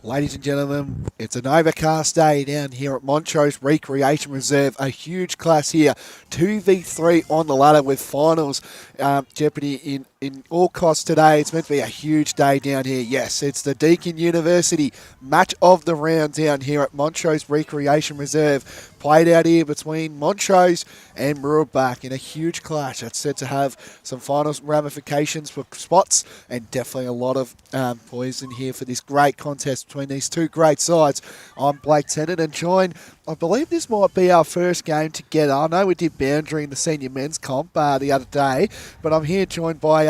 Ladies and gentlemen, it's an overcast day down here at Montrose Recreation Reserve. A huge class here, 2v3 on the ladder with finals jeopardy in all costs today. It's meant to be a huge day down here. Yes, it's the Deakin University match of the round down here at Montrose Recreation Reserve. Played out here between Montrose and Mooroolbark in a huge clash. That's set to have some finals ramifications for spots and definitely a lot of poison here for this great contest between these two great sides. I'm Blake Tennant and joined, I believe this might be our first game together. I know we did boundary in the senior men's comp the other day, but I'm here joined by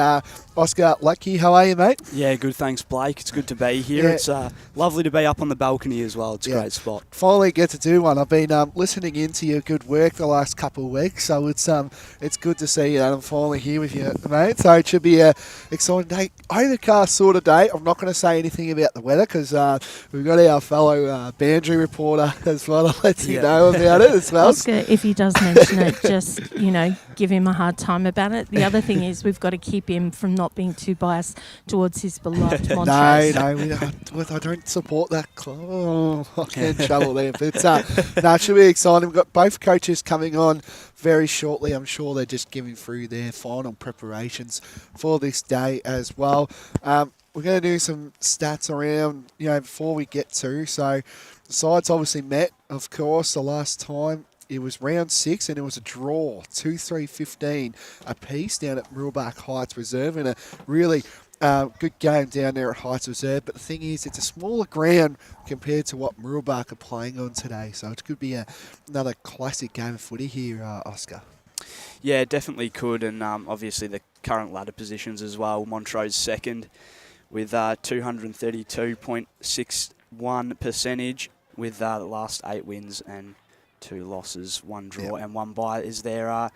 Oscar Lucky. How are you, mate? Yeah, good, thanks, Blake. It's good to be here. Yeah. It's lovely to be up on the balcony as well. It's a great spot. Finally get to do one. I've been listening into your good work the last couple of weeks, so it's good to see you, and I'm finally here with you, mate. So it should be a exciting day. Overcast sort of day. I'm not going to say anything about the weather because we've got our fellow boundary reporter as well to let you know about it as well. Oscar, if he does mention it, just, give him a hard time about it. The other thing is we've got to keep him from not being too biased towards his beloved Montrose. I don't support that club. Oh, I get in trouble there. But it should be exciting. We've got both coaches coming on very shortly. I'm sure they're just giving through their final preparations for this day as well. We're going to do some stats around, before we get to. So the sides obviously met, of course, the last time. It was round 6 and it was a draw, 2-3-15 apiece down at Mooroolbark Heights Reserve in a really good game down there at Heights Reserve. But the thing is, it's a smaller ground compared to what Mooroolbark are playing on today. So it could be another classic game of footy here, Oscar. Yeah, it definitely could, and obviously the current ladder positions as well. Montrose second with 232.61 percentage with the last 8 wins and 2 losses, 1 draw and 1 bye is their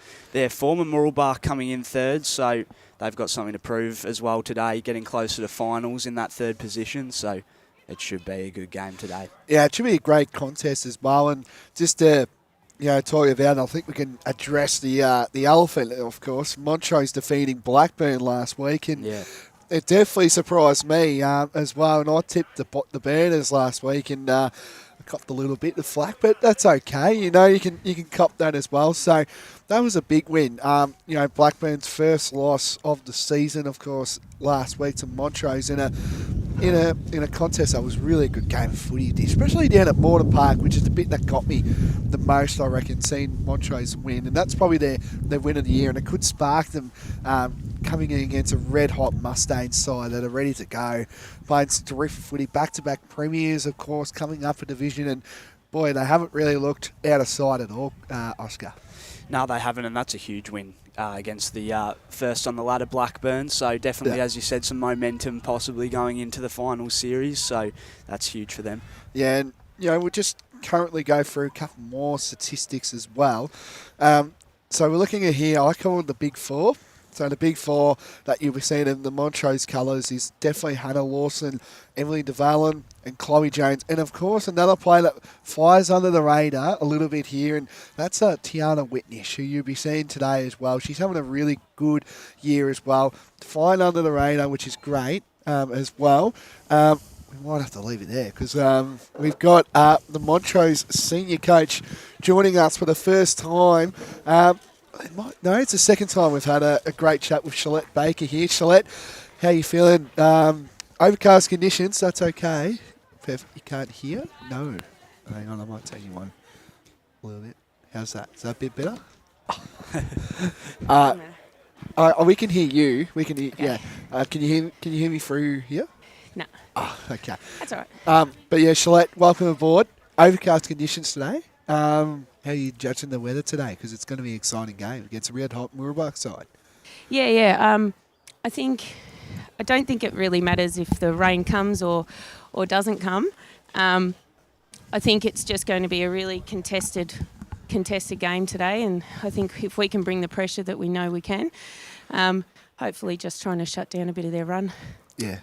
former Mooroolbark coming in third, so they've got something to prove as well today, getting closer to finals in that third position, so it should be a good game today. Yeah, it should be a great contest as well, and just to talk about it, I think we can address the elephant, of course. Montrose defeating Blackburn last week, and it definitely surprised me as well, and I tipped the Burners last week, and copped a little bit of flack, but that's okay. You can cop that as well. So that was a big win. Blackburn's first loss of the season, of course, last week to Montrose in a contest that was really a good game of footy, especially down at Mooroolbark, which is the bit that got me the most, I reckon, seeing Montrose win. And that's probably their win of the year, and it could spark them coming in against a red-hot Mustangs side that are ready to go. Playing some terrific footy, back-to-back premiers, of course, coming up a division, and boy, they haven't really looked out of sight at all, Oscar. No, they haven't, and that's a huge win against the first on the ladder Blackburn. So definitely, as you said, some momentum possibly going into the final series. So that's huge for them. Yeah, and we'll just currently go through a couple more statistics as well. So we're looking at here, I call it the Big Four. So the Big Four that you'll be seeing in the Montrose colours is definitely Hannah Lawson, Emily DeValin and Chloe Jones. And, of course, another player that flies under the radar a little bit here, and that's Tiana Whitnish, who you'll be seeing today as well. She's having a really good year as well. Flying under the radar, which is great as well. We might have to leave it there because we've got the Montrose senior coach joining us for the first time. It's the second time we've had a great chat with Shalette Baker here. Shalette, how you feeling? Overcast conditions, that's okay. If you can't hear? No. Hang on, I might take you one a little bit. How's that? Is that a bit better? We can hear you. We can hear. Okay. Yeah. Can you hear me through here? No. Oh, okay. That's all right. But yeah, Shalette, welcome aboard. Overcast conditions today. How are you judging the weather today? Because it's going to be an exciting game against a red-hot Mooroolbark side. Yeah. I don't think it really matters if the rain comes or doesn't come. I think it's just going to be a really contested game today, and I think if we can bring the pressure that we know we can, hopefully just trying to shut down a bit of their run. Yeah.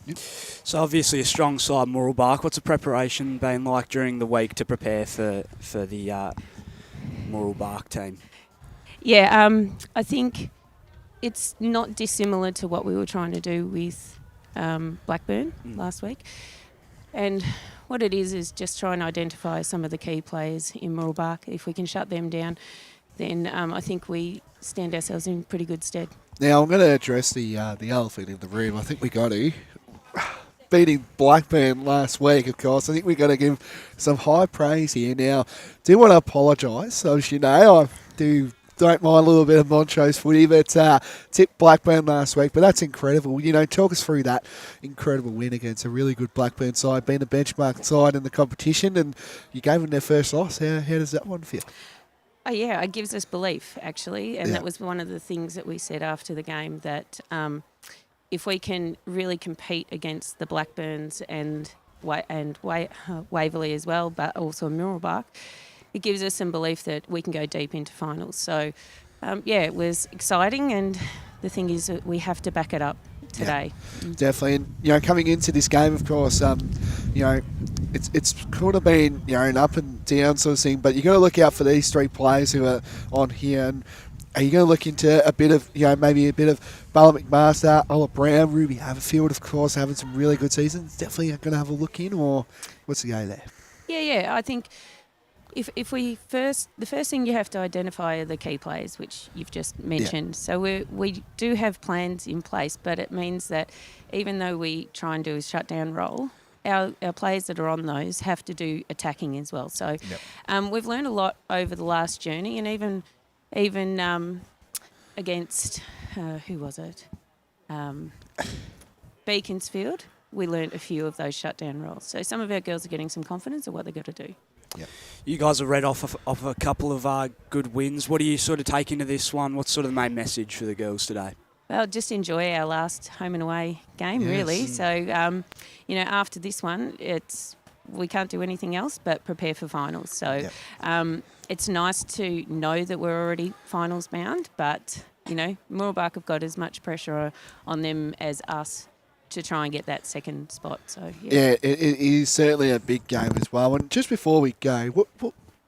Yep. So obviously a strong side, Mooroolbark. What's the preparation been like during the week to prepare for the Mooroolbark team? Yeah, I think it's not dissimilar to what we were trying to do with Blackburn last week. And what it is just try and identify some of the key players in Mooroolbark. If we can shut them down, then I think we stand ourselves in pretty good stead. Now, I'm going to address the elephant in the room. I think we got to. Beating Blackburn last week, of course. I think we've got to give some high praise here. Now, do want to apologise. So, as you know, I don't mind a little bit of Montrose footy, but tipped Blackburn last week. But that's incredible. You know, talk us through that incredible win against a really good Blackburn side, being a benchmark side in the competition, and you gave them their first loss. How does that one feel? Oh, yeah, it gives us belief, actually. And that was one of the things that we said after the game, that if we can really compete against the Blackburns and Waverley as well, but also Mooroolbark, it gives us some belief that we can go deep into finals. So, it was exciting, and the thing is that we have to back it up today. Yeah, definitely. And, you know, coming into this game, of course, you know, it's kind of been, you know, an up and down sort of thing, but you've got to look out for these three players who are on here. And are you going to look into a bit of, you know, maybe a bit of Bella McMaster, Ola Brown, Ruby Haverfield, of course, having some really good seasons? Definitely going to have a look in, or what's the go there? Yeah, I think if the first thing you have to identify are the key players, which you've just mentioned. Yeah. So we do have plans in place, but it means that even though we try and do a shutdown role, our players that are on those have to do attacking as well. So we've learned a lot over the last journey, and even against, who was it? Beaconsfield, we learned a few of those shutdown roles. So some of our girls are getting some confidence of what they've got to do. Yep. You guys are read off a couple of good wins. What do you sort of take into this one? What's sort of the main message for the girls today? Well, just enjoy our last home and away game, really. So, you know, after this one, we can't do anything else but prepare for finals. So it's nice to know that we're already finals bound, but, you know, Mooroolbark have got as much pressure on them as us to try and get that second spot. So it is certainly a big game as well. And just before we go,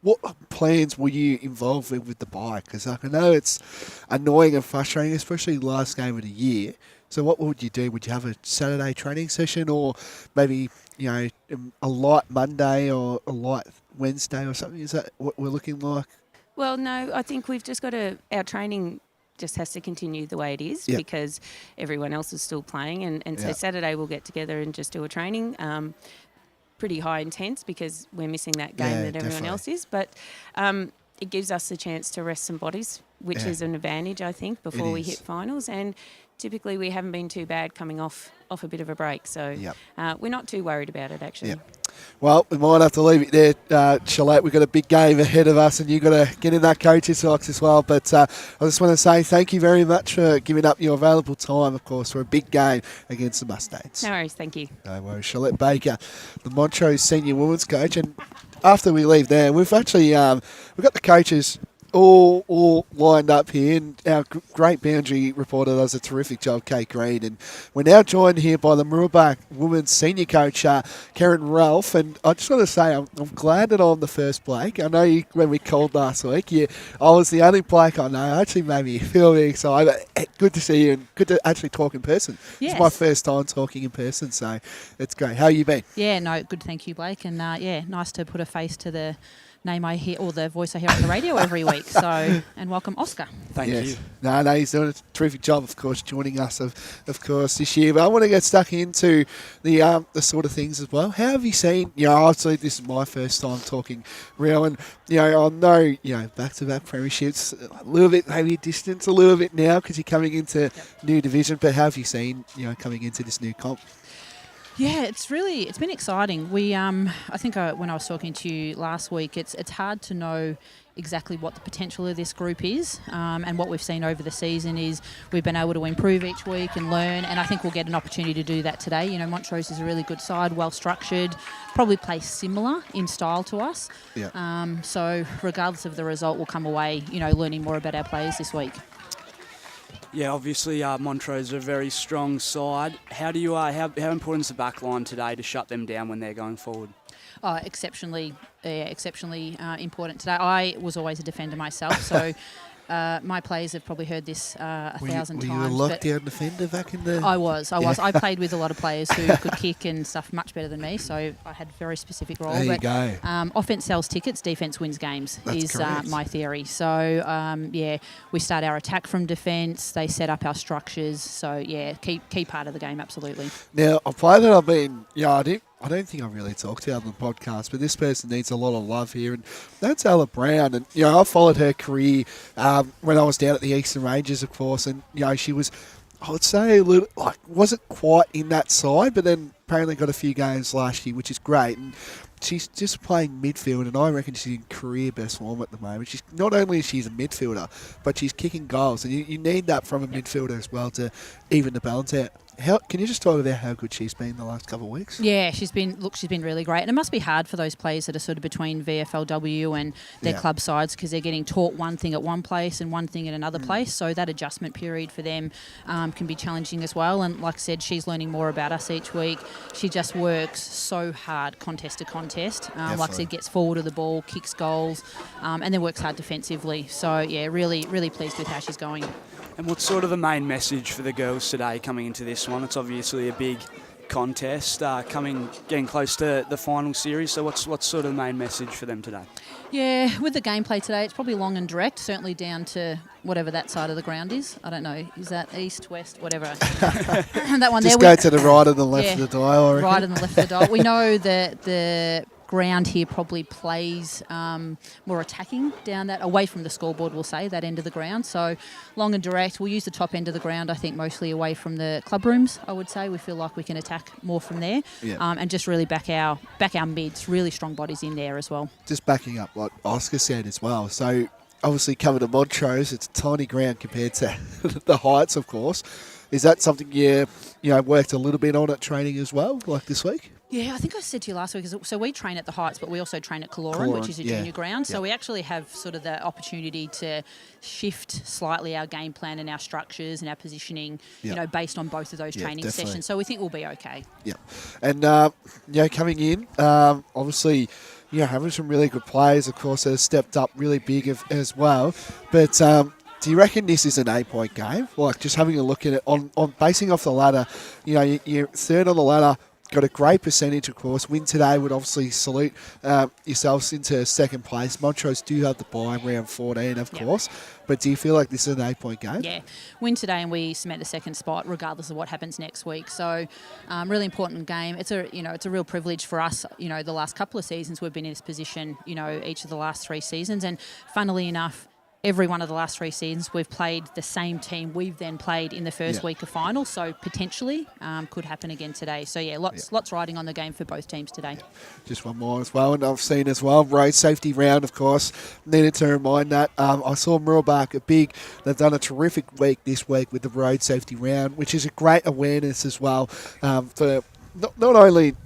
what plans were you involved with the bike? Because I know it's annoying and frustrating, especially the last game of the year. So what would you do? Would you have a Saturday training session, or maybe, you know, a light Monday or a light Wednesday or something? Is that what we're looking like? Well, no, I think we've just got our training just has to continue the way it is because everyone else is still playing. And so Saturday we'll get together and just do a training. Pretty high intense because we're missing that game that everyone else is. But it gives us the chance to rest some bodies, which is an advantage, I think, before we hit finals. And typically we haven't been too bad coming off a bit of a break. So we're not too worried about it, actually. Yep. Well, we might have to leave it there, Shalette. We've got a big game ahead of us, and you've got to get in that coach's box as well. But I just want to say thank you very much for giving up your available time, of course, for a big game against the Mustangs. No worries, thank you. No worries. Shalette Baker, the Montrose senior women's coach. And after we leave there, we've actually we've got the coaches all lined up here, and our great boundary reporter does a terrific job, Kate Green. And we're now joined here by the Mooroolbark women's senior coach, Karen Ralph. And I just want to say I'm glad that I'm the first Blake. I know when we called last week, I was the only Blake I know. Actually made me feel really excited. Good to see you, and good to actually talk in person. Yes. It's my first time talking in person, so it's great. How you been? Yeah, no, good, thank you, Blake. And nice to put a face to the name I hear, or the voice I hear on the radio every week. So, and welcome, Oscar. Thank you. No, he's doing a terrific job, of course, joining us, of course, this year. But I want to get stuck into the sort of things as well. How have you seen, obviously this is my first time talking real, and, I know, back-to-back premierships, a little bit, maybe distance a little bit now because you're coming into new division, but how have you seen, coming into this new comp? Yeah, it's been exciting. We, I think when I was talking to you last week, it's hard to know exactly what the potential of this group is, and what we've seen over the season is we've been able to improve each week and learn, and I think we'll get an opportunity to do that today. Montrose is a really good side, well structured, probably play similar in style to us. Yeah. So regardless of the result, we'll come away, learning more about our players this week. Yeah, obviously Montrose are a very strong side. How do you how important is the back line today to shut them down when they're going forward? Exceptionally important today. I was always a defender myself, so my players have probably heard this a thousand were times. you a lockdown defender back in the... I was. Yeah. I played with a lot of players who could kick and stuff much better than me, so I had a very specific role. There you go. Offense sells tickets, defense wins games. That's is correct. my theory. So we start our attack from defense. They set up our structures. So key part of the game, absolutely. Now, a player that I've been... I don't think I really talked to her on the podcast, but this person needs a lot of love here, and that's Ella Brown. And, I followed her career when I was down at the Eastern Ranges, of course, and, she was, I would say, a little, wasn't quite in that side, but then apparently got a few games last year, which is great. And she's just playing midfield, and I reckon she's in career best form at the moment. She's not only is she a midfielder, but she's kicking goals, and you need that from a midfielder as well to even the balance out. Can you just talk about how good she's been the last couple of weeks? Yeah, she's been really great. And it must be hard for those players that are sort of between VFLW and their club sides, because they're getting taught one thing at one place and one thing at another place. So that adjustment period for them can be challenging as well. And like I said, she's learning more about us each week. She just works so hard contest to contest. Like I said, gets forward of the ball, kicks goals, and then works hard defensively. So, really, really pleased with how she's going. And what's sort of the main message for the girls today coming into this one? It's obviously a big contest, getting close to the final series. So what's sort of the main message for them today? Yeah, with the gameplay today, it's probably long and direct, certainly down to whatever that side of the ground is. I don't know, is that east, west, whatever? That one Just there. Go to the right and the left of the dial, I reckon. Right and the left of the dial. We know that the ground here probably plays more attacking down that, away from the scoreboard, we'll say, that end of the ground. So long and direct. We'll use the top end of the ground, I think, mostly away from the club rooms, I would say. We feel like we can attack more from there, and just really back our mids, really strong bodies in there as well. Just backing up what Oscar said as well. So obviously coming to Montrose, it's a tiny ground compared to the Heights, of course. Is that something you worked a little bit on at training as well, like this week? Yeah, I think I said to you last week, so we train at the Heights, but we also train at Kaloran, which is a junior ground. So we actually have sort of the opportunity to shift slightly our game plan and our structures and our positioning, based on both of those training sessions. So we think we'll be okay. Yeah. And, coming in, obviously, having some really good players, of course, that have stepped up really big as well. But do you reckon this is an 8-point game? Like, just having a look at it, on basing off the ladder, you're third on the ladder, got a great percentage, of course. Win today would obviously salute yourselves into second place. Montrose do have the bye round 14, of course. But do you feel like this is an 8-point game? Yeah. Win today and we cement the second spot regardless of what happens next week. So really important game. It's a real privilege for us. The last couple of seasons we've been in this position, each of the last 3 seasons. And funnily enough, every one of the last 3 seasons, we've played the same team we've then played in the first week of final. So potentially could happen again today. So, lots riding on the game for both teams today. Just one more as well, and I've seen as well, road safety round, of course. Needed to remind that. I saw Mooroolbark they've done a terrific week this week with the road safety round, which is a great awareness as well for not only,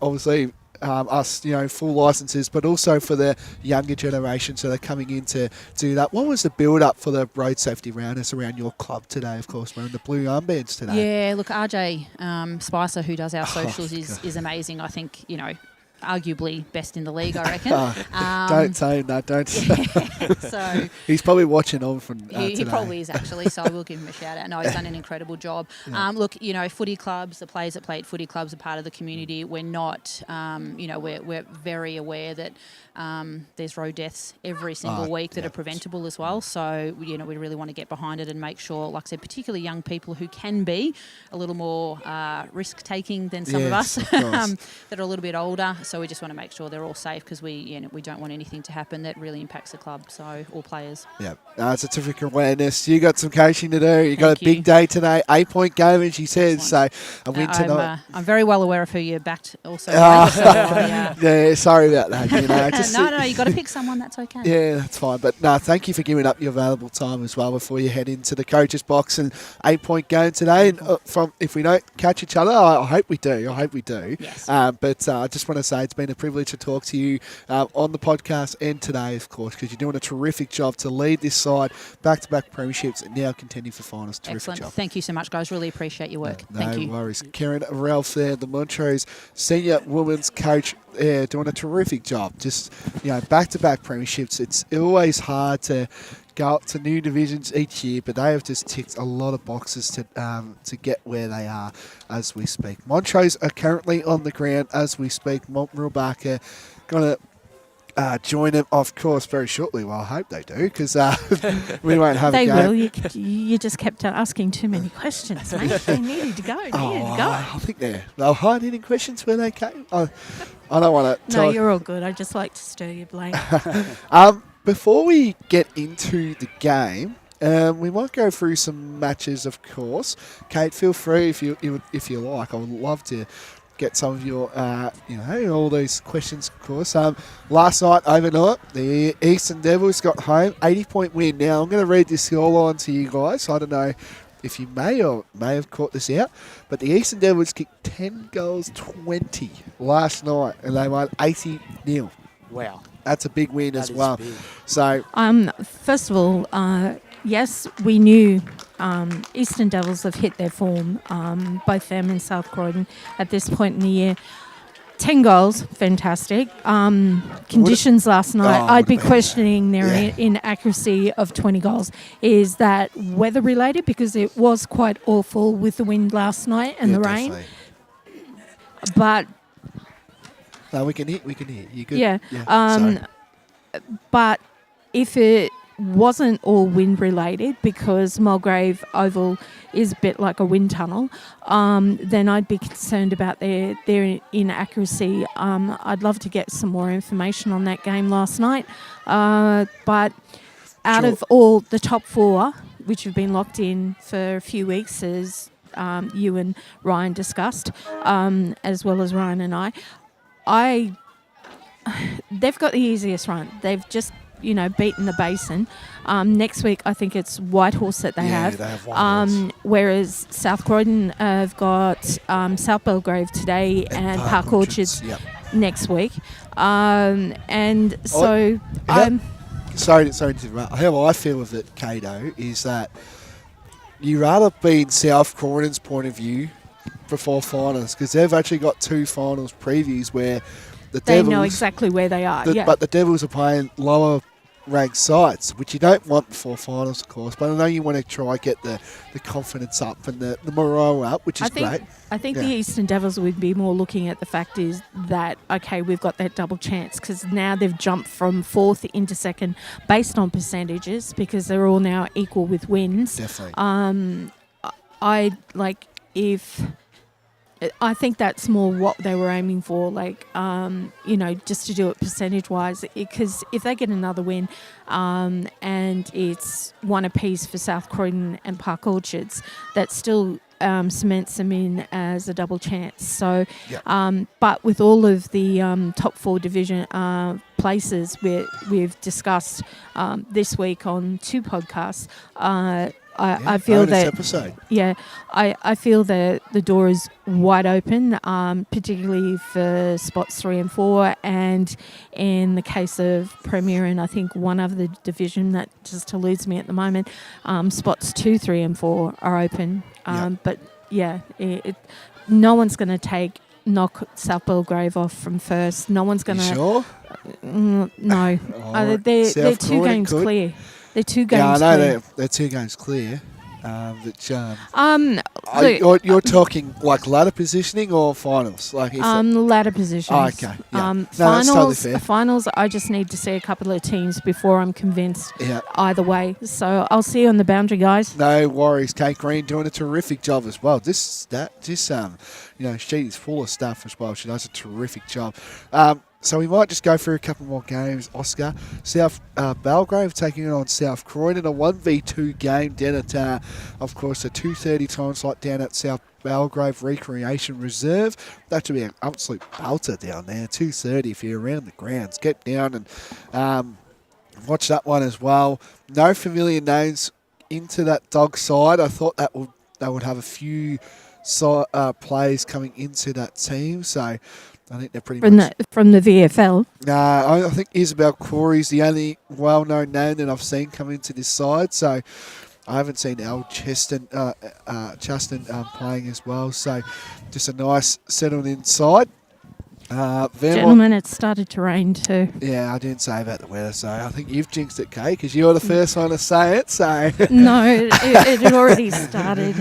obviously, us, full licenses, but also for the younger generation, so they're coming in to do that. What was the build-up for the road safety round? It's around your club today, of course, wearing the blue armbands today. Yeah, look, RJ Spicer, who does our socials, is amazing. I think, arguably best in the league, I reckon. Don't say that, don't say. So he's probably watching on from he probably is, actually, so I will give him a shout out. No, he's done an incredible job. Look, footy clubs, the players that play at footy clubs are part of the community. We're not, we're very aware that there's road deaths every single week that are preventable as well. So, we really want to get behind it and make sure, like I said, particularly young people who can be a little more risk-taking than some of us that are a little bit older. So we just want to make sure they're all safe, because we don't want anything to happen that really impacts the club. So all players. Yeah, it's a terrific awareness. You got some coaching to do. You got a big day today, 8-point game, as she says. So a win tonight. I'm very well aware of who you backed. Also, sorry about that. No, you got to pick someone. That's okay. Yeah, that's fine. But no, thank you for giving up your valuable time as well before you head into the coach's box. And 8-point game today. And if we don't catch each other, I hope we do. Yes. But I just want to say it's been a privilege to talk to you on the podcast and today, of course, because you're doing a terrific job to lead this side back-to-back premierships and now contending for finals. Terrific Excellent. job. Thank you so much, guys. Really appreciate your work. Thank you. No worries. Karen Ralph there, the Montrose senior women's coach, doing a terrific job. Just, back-to-back premierships. It's always hard to go up to new divisions each year, but they have just ticked a lot of boxes to get where they are as we speak. Montrose are currently on the ground as we speak. Mooroolbark are going to join them, of course, very shortly. Well, I hope they do, because we won't have a game. They will. You just kept asking too many questions, mate. They needed to go. I think they'll hide any questions where they came. I don't want to. No, you're all good. I just like to stir your blame. Before we get into the game, we might go through some matches, of course. Kate, feel free if you like. I would love to get some of your, all these questions, of course. Last night, overnight, the Eastern Devils got home, 80-point win. Now, I'm going to read this scoreline to you guys. I don't know if you may have caught this out, but the Eastern Devils kicked 10 goals 20 last night, and they won 80-0. Wow. That's a big win That as is well. big. So, First of all, yes, we knew Eastern Devils have hit their form, both them and South Croydon at this point in the year. 10 goals, fantastic. Conditions last night, I'd be questioning their inaccuracy of 20 goals. Is that weather related? Because it was quite awful with the wind last night and the rain. definitely. But No, we can hear. You good? yeah, sorry. but if it wasn't all wind related, because Mulgrave Oval is a bit like a wind tunnel, then I'd be concerned about their inaccuracy. I'd love to get some more information on that game last night. But out of all the top four, which have been locked in for a few weeks, as you and Ryan discussed, as well as Ryan and they've got the easiest run. They've just beaten the Basin. Next week, I think it's Whitehorse that they have. They have Whitehorse. Whereas South Croydon have got South Belgrave today and Park Orchards next week. And so... Sorry to interrupt. How I feel with it, Kato, is that you rather be in South Croydon's point of view before finals, because they've actually got two finals previews where the they Devils... know exactly where they are, But the Devils are playing lower ranked sides, which you don't want before finals, of course. But I know you want to try get the confidence up and the morale up, which is great. I think the Eastern Devils would be more looking at the fact is that, okay, we've got that double chance, because now they've jumped from fourth into second based on percentages, because they're all now equal with wins. Definitely. I think that's more what they were aiming for, just to do it percentage-wise, because if they get another win and it's one apiece for South Croydon and Park Orchards, that still cements them in as a double chance. So, but with all of the top four division places we've discussed this week on two podcasts, I feel that episode. I feel that the door is wide open, particularly for spots 3 and 4, and in the case of Premier and I think one other division that just eludes me at the moment, spots 2, 3 and 4 are open. But no one's going to knock South Belgrave off from first. No one's going to. Sure? No, they're 2 games clear. They're 2 games clear. Yeah, I know they're 2 games clear. You're talking like ladder positioning or finals? Ladder positions. Oh, okay. Yeah. Finals. That's totally fair. Finals. I just need to see a couple of teams before I'm convinced. Either way. So I'll see you on the boundary, guys. No worries. Kate Green doing a terrific job as well. She's full of stuff as well. She does a terrific job. So we might just go through a couple more games. Oscar, South Belgrave taking on South Croydon, a 1v2 game down at, of course, a 2:30 time slot down at South Belgrave Recreation Reserve. That should be an absolute belter down there. 2:30 if you're around the grounds. Get down and watch that one as well. No familiar names into that dog side. I thought they would have a few players coming into that team. So I think they're pretty from the VFL. I think Isabel Corey's the only well-known name that I've seen come into this side. So I haven't seen Al Cheston playing as well. So just a nice settled inside. Vermont. Gentlemen, it started to rain too. Yeah, I didn't say about the weather, so I think you've jinxed it, Kate, because you're the first one to say it. So No, it had already started.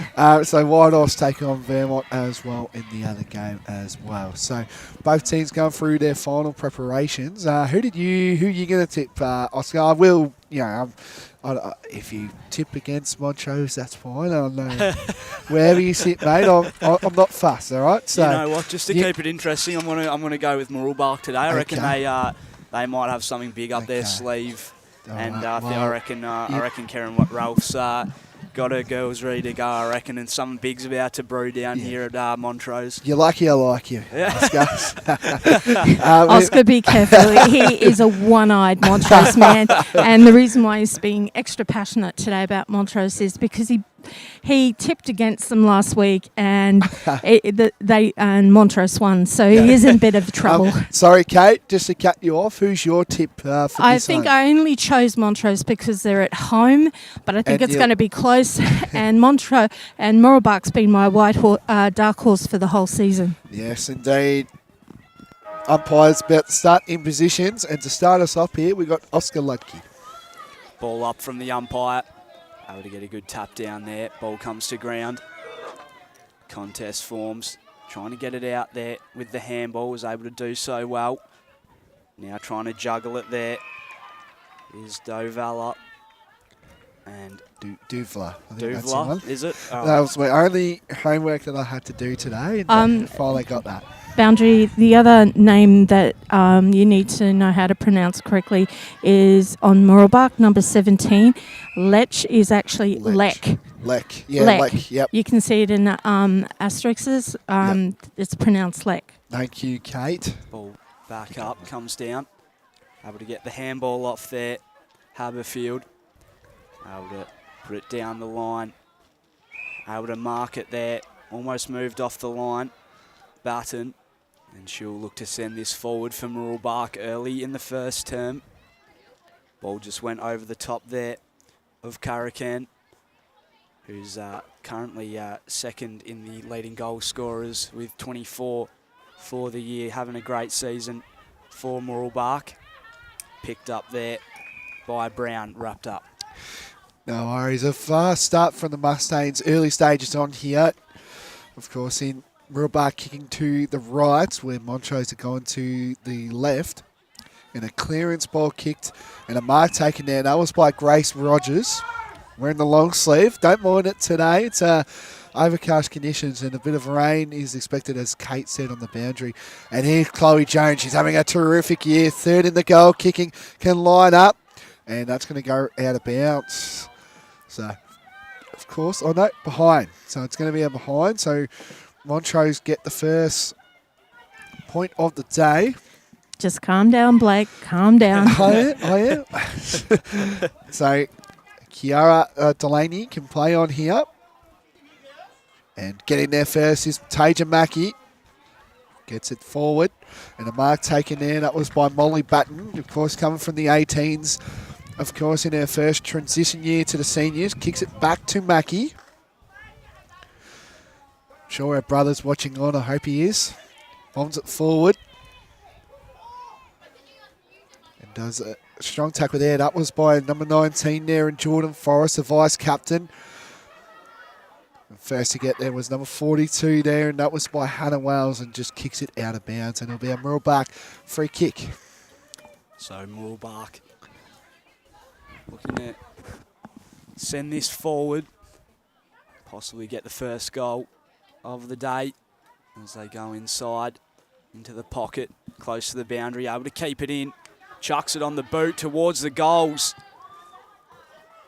So White Horse taking on Vermont as well in the other game as well. So both teams going through their final preparations. Who are you going to tip, Oscar? I will, if you tip against Montrose, that's fine. I know wherever you sit, mate. I'm not fussed. All right. So you know what? Just to keep it interesting, I'm gonna go with Mooroolbark today. I reckon they might have something big up their sleeve, I reckon Karen Ralph's got her girls ready to go. I reckon, and something big's about to brew down here at Montrose. You're lucky I like you, Oscar. Oscar, be careful. He is a one-eyed Montrose man, and the reason why he's being extra passionate today about Montrose is because he tipped against them last week, and Montrose won, so he is in a bit of trouble. Sorry, Kate, just to cut you off. Who's your tip for this I think I only chose Montrose because they're at home, but I think it's going to be close. And Mooroolbark's been my dark horse for the whole season. Yes, indeed. Umpires about to start in positions, and to start us off here, we've got Oscar Ludke. Ball up from the umpire. Able to get a good tap down there. Ball comes to ground. Contest forms. Trying to get it out there with the handball. Was able to do so well. Now trying to juggle it there. Is Doval up. And Duvla. Duvla, is it? Oh. That was my only homework that I had to do today. And finally got that. Boundary, the other name that you need to know how to pronounce correctly is on Mooroolbark, number 17. Lech is actually Lek. Lek. Yeah, Lek. Yep. You can see it in the asterisks. It's pronounced Lek. Thank you, Kate. Ball back up, comes down. Able to get the handball off there. Haberfield. Able to put it down the line. Able to mark it there. Almost moved off the line. Batten. And she'll look to send this forward for Mooroolbark early in the first term. Ball just went over the top there of Karakan, who's currently second in the leading goal scorers with 24 for the year. Having a great season for Mooroolbark. Picked up there by Brown, wrapped up. No worries. A fast start from the Mustangs. Early stages on here. Of course, in Mooroolbark kicking to the right, where Montrose are going to the left. And a clearance ball kicked and a mark taken there. That was by Grace Rogers. Wearing the long sleeve. Don't mind it today. It's overcast conditions and a bit of rain is expected, as Kate said, on the boundary. And here's Chloe Jones. She's having a terrific year. Third in the goal. Kicking can line up. And that's going to go out of bounds. So, of course, behind. So it's going to be a behind. So Montrose get the first point of the day. Just calm down, Blake. Calm down. I am. So Kiara Delaney can play on here. And getting there first is Taja Mackey. Gets it forward. And a mark taken there. That was by Molly Batten. Of course, coming from the 18s. Of course, in her first transition year to the seniors. Kicks it back to Mackey. Sure, her brother's watching on. I hope he is. Bombs it forward. And does a strong tackle there. That was by number 19 there in Jordan Forrest, the vice captain. And first to get there was number 42 there, and that was by Hannah Wells, and just kicks it out of bounds. And it'll be a Mooroolbark free kick. So Mooroolbark looking to send this forward, possibly get the first goal of the day as they go inside into the pocket, close to the boundary, able to keep it in, chucks it on the boot towards the goals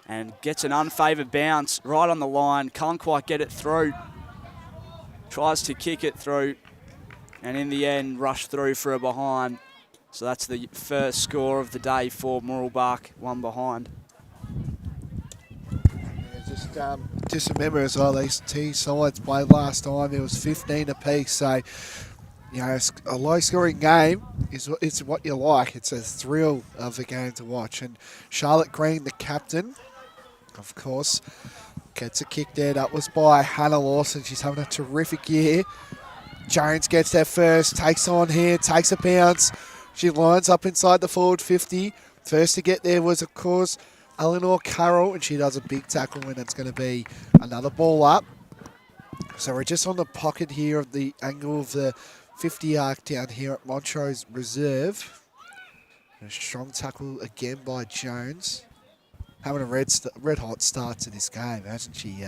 and gets an unfavoured bounce right on the line, can't quite get it through, tries to kick it through and in the end rush through for a behind. So that's the first score of the day for Mooroolbark, one behind. Yeah, just remember as well, these two sides played last time. It was 15 apiece. So, it's a low-scoring game. It's what you like. It's a thrill of a game to watch. And Charlotte Green, the captain, of course, gets a kick there. That was by Hannah Lawson. She's having a terrific year. Jones gets there first, takes on here, takes a bounce. She lines up inside the forward 50. First to get there was, of course, Eleanor Carroll, and she does a big tackle, and it's going to be another ball up. So we're just on the pocket here of the angle of the 50 arc down here at Montrose Reserve. A strong tackle again by Jones. Having a red hot start to this game, hasn't she,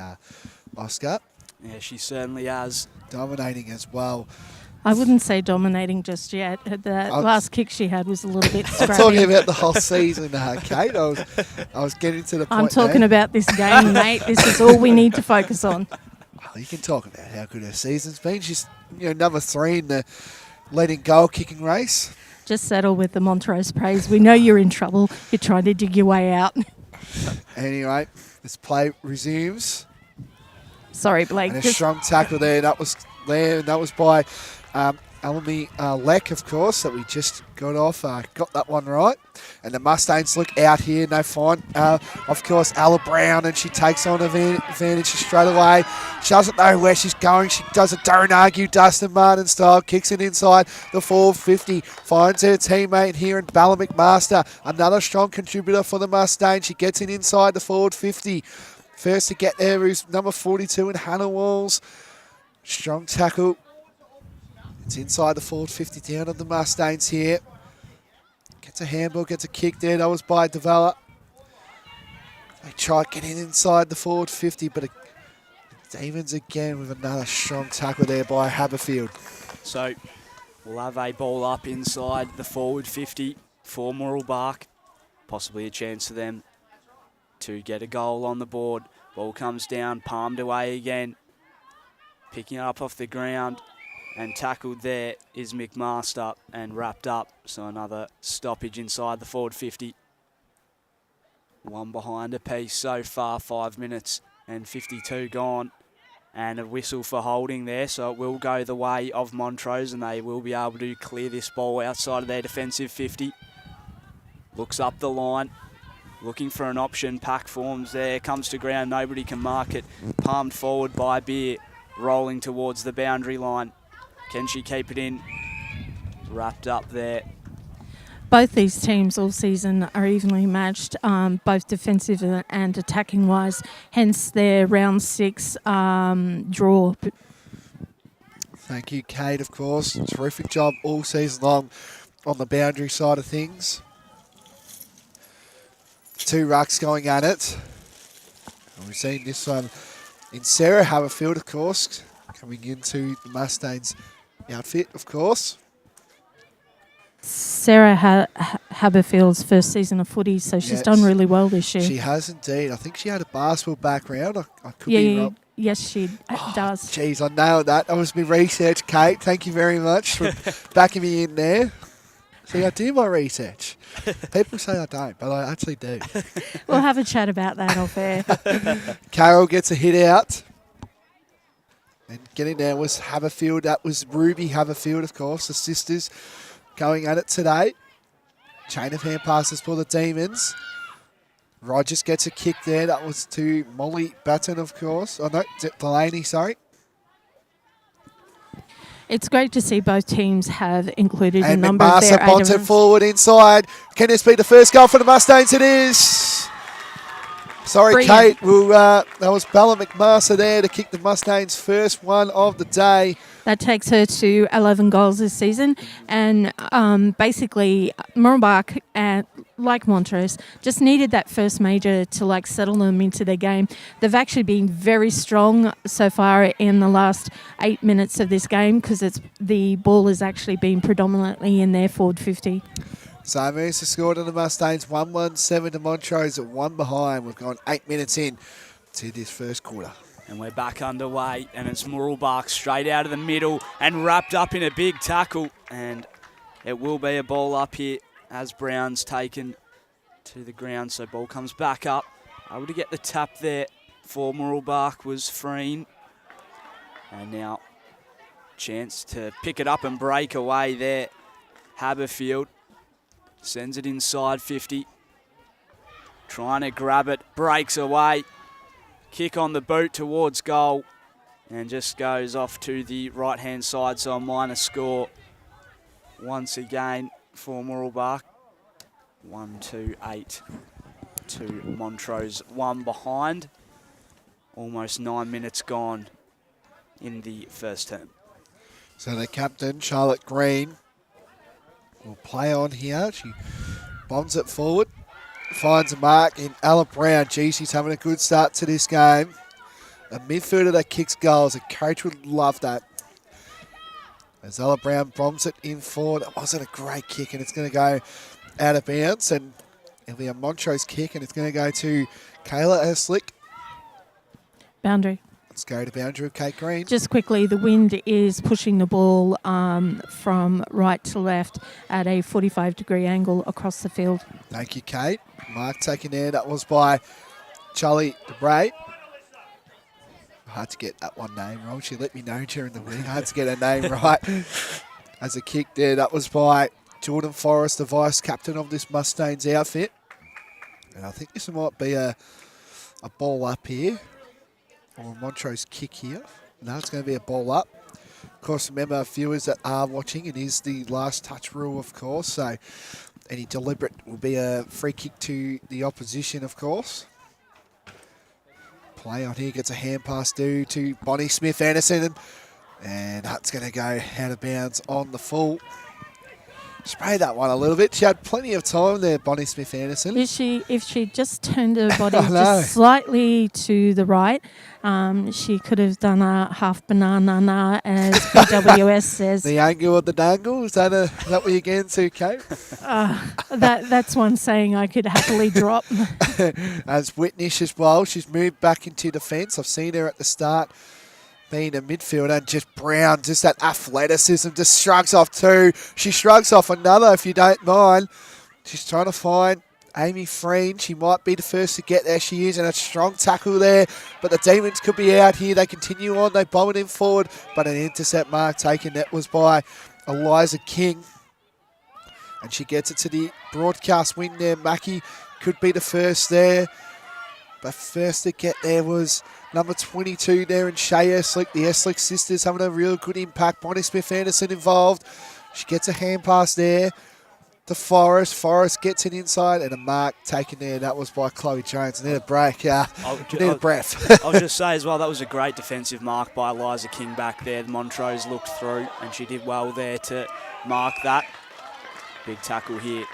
Oscar? Yeah, she certainly has. Dominating as well. I wouldn't say dominating just yet. That last kick she had was a little bit scrappy. I'm talking about the whole season, Kate. I was getting to the point. I'm talking about this game, mate. This is all we need to focus on. Oh, you can talk about how good her season's been. She's number 3 in the leading goal kicking race. Just settle with the Montrose praise. We know you're in trouble. You're trying to dig your way out. Anyway, this play resumes. Sorry, Blake. And a strong tackle there. That was by Alamy Leck, of course, that we just got off. Got that one right. And the Mustangs look out here. No fine. Of course, Ella Brown, and she takes on advantage straight away. She doesn't know where she's going. She does a don't argue Dustin Martin style. Kicks it inside the 450. Finds her teammate here in Bella McMaster. Another strong contributor for the Mustangs. She gets it inside the forward 50. First to get there is number 42 in Hannah Walls. Strong tackle. It's inside the forward 50 down on the Mustangs here. Gets a handball, gets a kick there. That was by Devala. They try getting inside the forward 50, but Demons again with another strong tackle there by Haberfield. So we'll have a ball up inside the forward 50 for Mooroolbark. Possibly a chance for them to get a goal on the board. Ball comes down, palmed away again. Picking it up off the ground and tackled there is McMaster and wrapped up. So another stoppage inside the forward 50. One behind a piece so far, 5 minutes and 52 gone. And a whistle for holding there, so it will go the way of Montrose and they will be able to clear this ball outside of their defensive 50. Looks up the line. Looking for an option, pack forms there, comes to ground, nobody can mark it. Palmed forward by Beer, rolling towards the boundary line. Can she keep it in? Wrapped up there. Both these teams all season are evenly matched, both defensive and attacking wise, hence their round 6 draw. Thank you, Kate, of course. Terrific job all season long on the boundary side of things. 2 rucks going at it. And we've seen this one in Sarah Haberfield, of course, coming into the Mustangs outfit, of course. Sarah Haberfield's first season of footy, so she's done really well this year. She has indeed. I think she had a basketball background. I could be wrong. Yes, she does. Jeez, I nailed that. That was my research, Kate. Thank you very much for backing me in there. See, I do my research. People say I don't, but I actually do. We'll have a chat about that off air. Carroll gets a hit out. And getting there was Haberfield. That was Ruby Haberfield, of course, the sisters going at it today. Chain of hand passes for the Demons. Rogers gets a kick there. That was to Molly Batten, of course. Oh, no, Delaney, sorry. It's great to see both teams have included a And number of their McMaster bonds it forward inside. Can this be the first goal for the Mustangs? It is. Sorry, Brilliant. Kate. That was Bella McMaster there to kick the Mustangs' first one of the day. That takes her to 11 goals this season. And basically, Mooroolbark, like Montrose, just needed that first major to settle them into their game. They've actually been very strong so far in the last 8 minutes of this game because the ball has actually been predominantly in their forward 50. So moves to score to the Mustangs, 1-1-7 to Montrose at 1 behind. We've gone 8 minutes in to this first quarter. And we're back underway, and it's Mooroolbark straight out of the middle and wrapped up in a big tackle. And it will be a ball up here as Brown's taken to the ground. So ball comes back up. Able to get the tap there for Mooroolbark was Freen. And now chance to pick it up and break away there. Haberfield sends it inside 50. Trying to grab it, breaks away. Kick on the boot towards goal. and just goes off to the right-hand side, so a minor score once again for Mooroolbark. 1-2-8 to Montrose, one behind. Almost 9 minutes gone in the first term. So the captain, Charlotte Green, will play on here. She bombs it forward, finds a mark in Ella Brown. Gee, she's having a good start to this game. A midfielder that kicks goals. A coach would love that. As Ella Brown bombs it in forward. It wasn't a great kick, and it's going to go out of bounds. And it'll be a Montrose kick, and it's going to go to Kayla Eslick. Boundary. Let's go to boundary of Kate Green. Just quickly, the wind is pushing the ball from right to left at a 45-degree angle across the field. Thank you, Kate. Mark taken there. That was by Charlie DeBray. Hard to get that one name wrong. She let me know during the week. Hard to get her name right. As a kick there, that was by Jordan Forrest, the vice captain of this Mustangs outfit. And I think this might be a ball up here. Or a Montrose kick here. No, it's going to be a ball up. Of course, remember, viewers that are watching, it is the last touch rule, of course. So any deliberate will be a free kick to the opposition, of course. Play on here, gets a hand pass due to Bonnie Smith-Anderson. And that's going to go out of bounds on the full. Sprayed that one a little bit. She had plenty of time there, Bonnie Smith-Anderson. If she just turned her body I know. just slightly to the right, she could have done a half banana, as BWS says. The angle of the dangle, is that what you're getting to, Kate? That's one saying I could happily drop. As Whitnish as well, she's moved back into defence. I've seen her at the start being a midfielder, and just Brown, just that athleticism, just shrugs off two. She shrugs off another, if you don't mind. She's trying to find Amy Freen. She might be the first to get there. She is, and a strong tackle there. But the Demons could be out here. They continue on. They bomb it in forward, but an intercept mark taken. That was by Eliza King. And she gets it to the broadcast wing there. Mackie could be the first there. But first to get there was number 22 there, and Shay Eslick. The Eslick sisters having a real good impact. Bonnie Smith-Anderson involved. She gets a hand pass there to Forrest. Forrest gets it inside, and a mark taken there. That was by Chloe Jones. Need a break. You need a breath. I'll just say as well, that was a great defensive mark by Eliza King back there. Montrose looked through, and she did well there to mark that. Big tackle here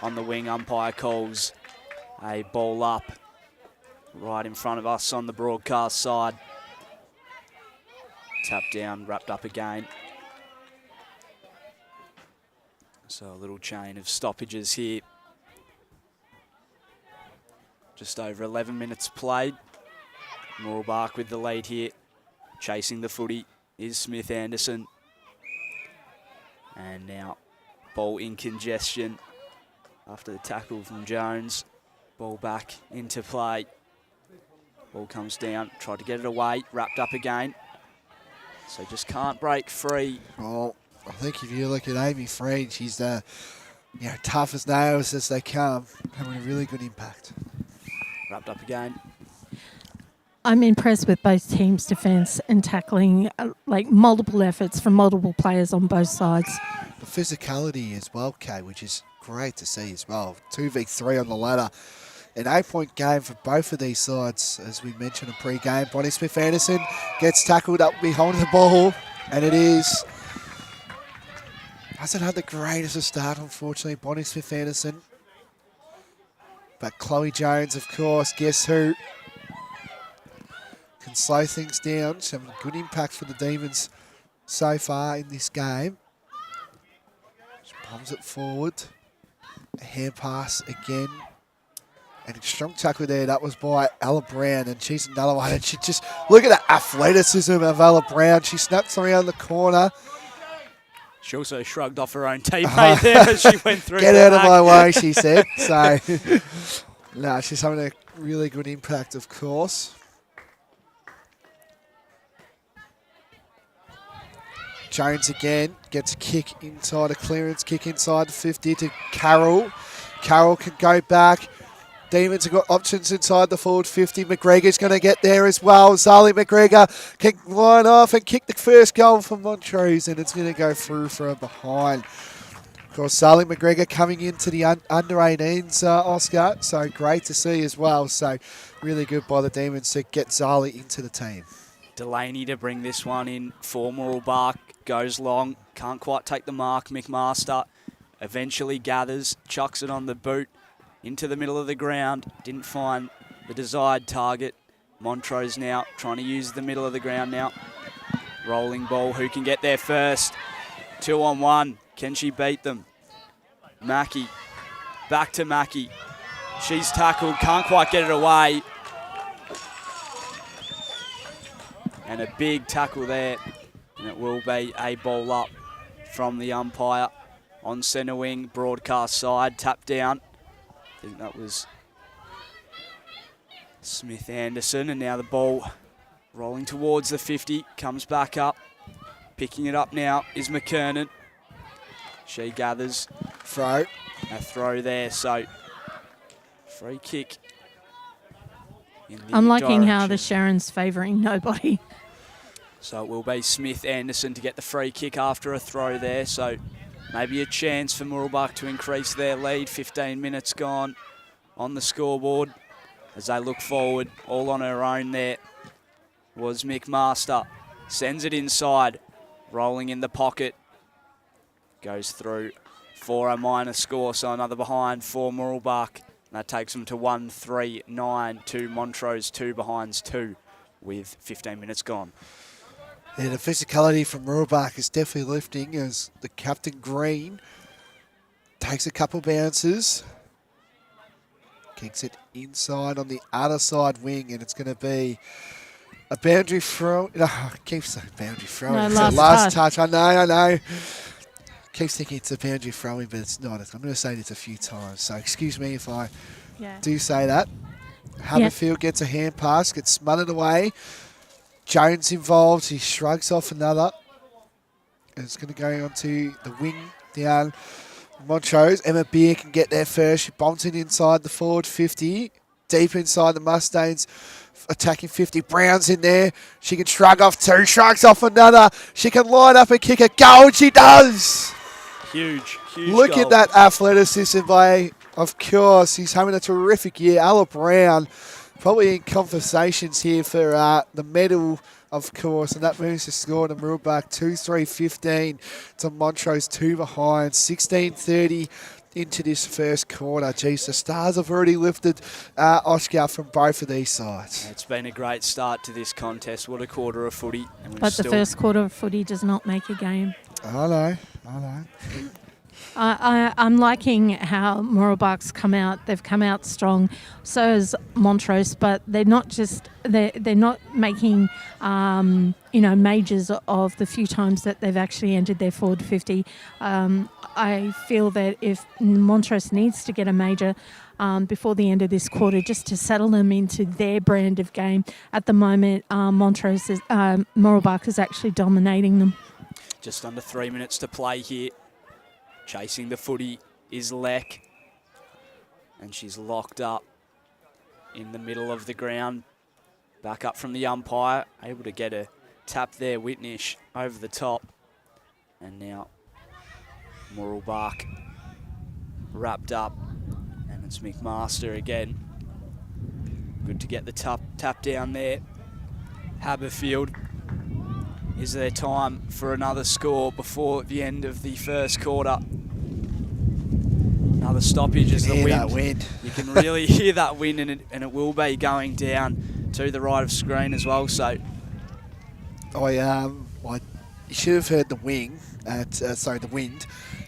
on the wing. Umpire calls a ball up right in front of us on the broadcast side. Tap down, wrapped up again. So a little chain of stoppages here. Just over 11 minutes played. Mooroolbark with the lead here. Chasing the footy is Smith-Anderson. And now ball in congestion after the tackle from Jones. Ball back into play. Ball comes down, tried to get it away, wrapped up again. So just can't break free. Well, I think if you look at Amy Freed, she's tough as nails as they come, having a really good impact. Wrapped up again. I'm impressed with both teams' defence and tackling, multiple efforts from multiple players on both sides. The physicality as well, Kay, which is great to see as well. 2v3 on the ladder. An 8-point game for both of these sides, as we mentioned in pre-game. Bonnie Smith-Anderson gets tackled up behind the ball, and it is. Hasn't had the greatest of start, unfortunately, Bonnie Smith-Anderson. But Chloe Jones, of course, guess who? Can slow things down. She's having a good impact for the Demons so far in this game. She bombs it forward. A hand pass again. And a strong tackle there. That was by Ella Brown. And she's another one. And she just, look at the athleticism of Ella Brown. She snaps around the corner. She also shrugged off her own teammate there as she went through. Get out of my way, she said. So, no, she's having a really good impact, of course. Jones again gets a kick inside, a clearance kick inside the 50 to Carroll. Carroll can go back. Demons have got options inside the forward 50. McGregor's going to get there as well. Zali McGregor can line off and kick the first goal for Montrose, and it's going to go through from behind. Of course, Zali McGregor coming into the under 18s, Oscar, so great to see as well. So really good by the Demons to get Zali into the team. Delaney to bring this one in for Mooroolbark. Goes long, can't quite take the mark. McMaster eventually gathers, chucks it on the boot into the middle of the ground. Didn't find the desired target. Montrose now trying to use the middle of the ground now. Rolling ball, who can get there first? 2-on-1, can she beat them? Mackie, back to Mackie. She's tackled, can't quite get it away. And a big tackle there, and it will be a ball up from the umpire on centre wing, broadcast side, tap down. I think that was Smith Anderson, and now the ball rolling towards the 50, comes back up. Picking it up now is McKernan. She gathers. Throw. A throw there, so free kick. I'm liking how the Sharon's favouring nobody. So it will be Smith Anderson to get the free kick after a throw there. So maybe a chance for Mooroolbark to increase their lead. 15 minutes gone on the scoreboard as they look forward. All on her own there was McMaster. Sends it inside. Rolling in the pocket. Goes through for a minor score. So another behind for Mooroolbark. That takes them to 1-3-9 to Montrose 2 behinds 2 with 15 minutes gone. Yeah, the physicality from Mooroolbark is definitely lifting as the Captain Green takes a couple bounces. Kicks it inside on the other side wing, and it's going to be a boundary throw. No, I keep saying boundary throw. No, it's last touch. I know. Keeps thinking it's a boundary throwing, but it's not. I'm going to say this a few times, so excuse me if I do say that. Haberfield gets a hand pass, gets smothered away. Jones involved. He shrugs off another. And it's going to go onto the wing down. Montrose. Emma Beer can get there first. She bombs it inside the forward 50. Deep inside the Mustangs. Attacking 50. Brown's in there. She can shrug off two. Shrugs off another. She can line up and kick a goal. And she does. Huge Look goal. at that athleticism by, of course, he's having a terrific year. Ella Brown. Probably in conversations here for the medal, of course, and that moves the score to Mooroolbark 2-3-15 to Montrose 2 behind, 16:30 into this first quarter. Geez, the Stars have already lifted Oscar from both of these sides. It's been a great start to this contest. What a quarter of footy. And But the first quarter of footy does not make a game. I know. I'm liking how Mooroolbark's come out. They've come out strong. So has Montrose, but they're not just they're not making majors of the few times that they've actually entered their forward 50. I feel that if Montrose needs to get a major before the end of this quarter, just to settle them into their brand of game. At the moment, Mooroolbark is actually dominating them. Just under 3 minutes to play here. Chasing the footy is Leck. And she's locked up in the middle of the ground. Back up from the umpire. Able to get a tap there, Whitnish, over the top. And now Mooroolbark wrapped up. And it's McMaster again. Good to get the tap down there. Haberfield. Is there time for another score before the end of the first quarter? Another stoppage as the wind. That wind. You can really hear that wind, and it will be going down to the right of screen as well. So, you should have heard the wind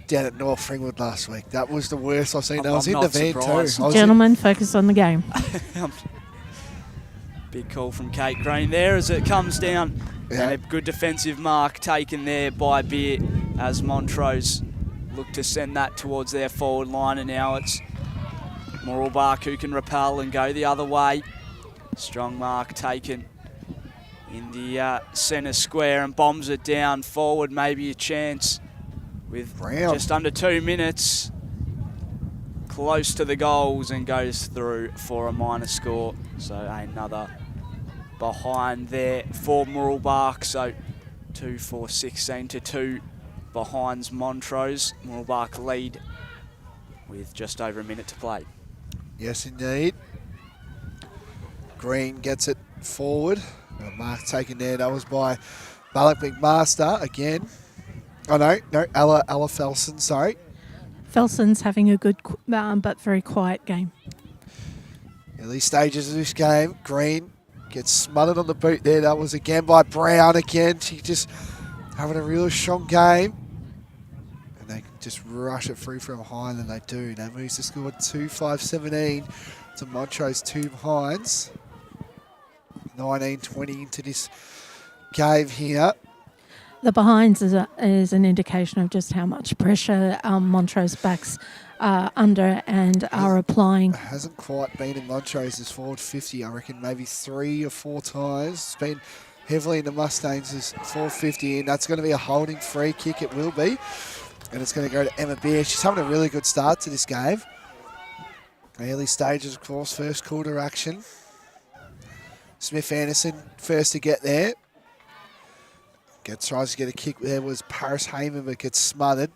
down at North Ringwood last week. That was the worst I've seen. I was in the van too. Gentlemen, focus on the game. Big call from Kate Green there as it comes down. Yeah. And a good defensive mark taken there by Beer as Montrose look to send that towards their forward line, and now it's Mooroolbark who can repel and go the other way. Strong mark taken in the centre square and bombs it down forward. Maybe a chance with Brown. just under 2 minutes. close to the goals and goes through for a minor score. So another behind there for Mooroolbark. So 2 for 16 to 2 behinds Montrose. Mooroolbark lead with just over a minute to play. Yes, indeed. Green gets it forward. Mark taken there. That was by Balak McMaster again. Oh, no, Ella Felson, sorry. Felson's having a good but very quiet game. Early stages of this game. Green gets smothered on the boot there. That was again by Brown again. She just having a real strong game. And they just rush it through from behind, and they do. That moves the score 2-5-17 to Montrose 2 behinds. 19-20 into this game here. The behinds is an indication of just how much pressure Montrose backs under and are applying. Hasn't quite been in Montrose's forward 50. I reckon maybe 3 or 4 times. It's been heavily in the Mustangs' 450, and that's going to be a holding free kick. It will be. And it's going to go to Emma Beer. She's having a really good start to this game. Early stages, of course, first quarter action. Smith Anderson first to get there. Tries to get a kick there was Paris Heyman, but gets smothered.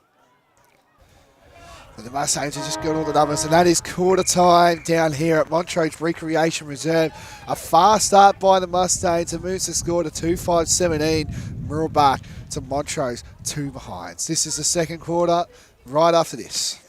But the Mustangs have just got all the numbers, and that is quarter time down here at Montrose Recreation Reserve. A fast start by the Mustangs and moves the score to 2-5-17. Mooroolbark to Montrose 2 behinds. This is the second quarter, right after this.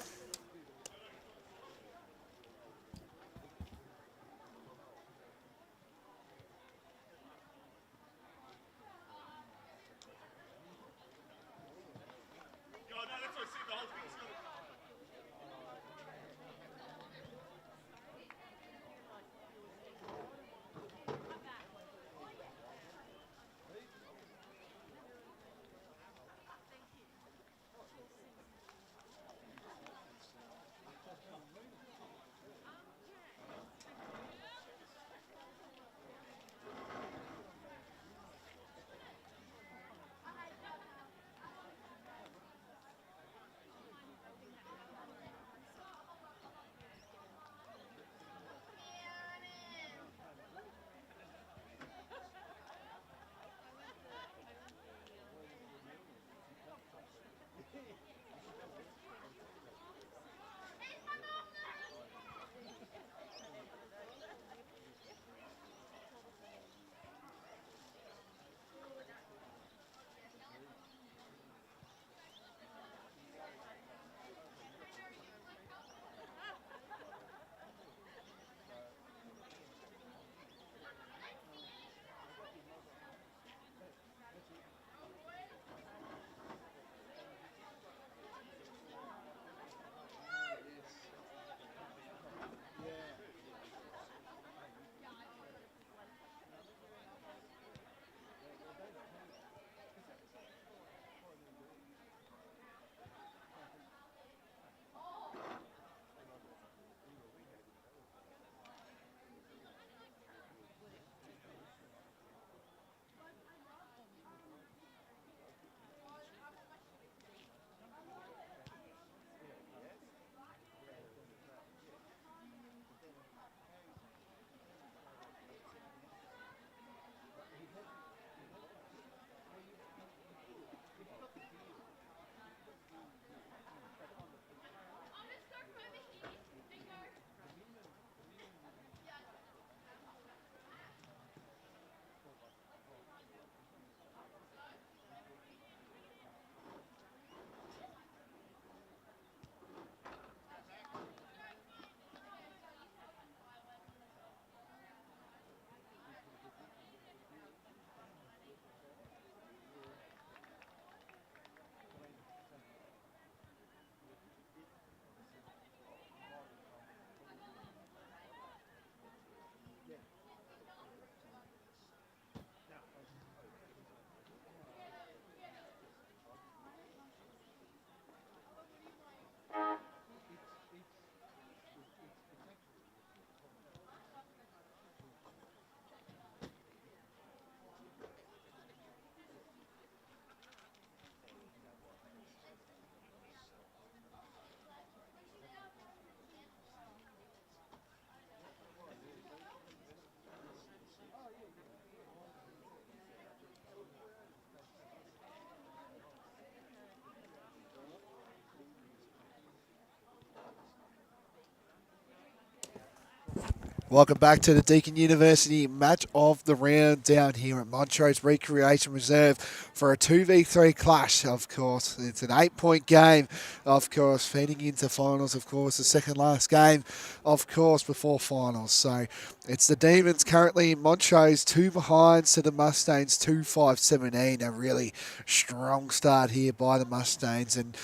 Welcome back to the Deakin University match of the round down here at Montrose Recreation Reserve for a 2v3 clash, of course. It's an 8-point game, of course, feeding into finals, of course, the second last game, of course, before finals. So it's the Demons currently in Montrose, 2 behinds to the Mustangs, 2-5-17. A really strong start here by the Mustangs. And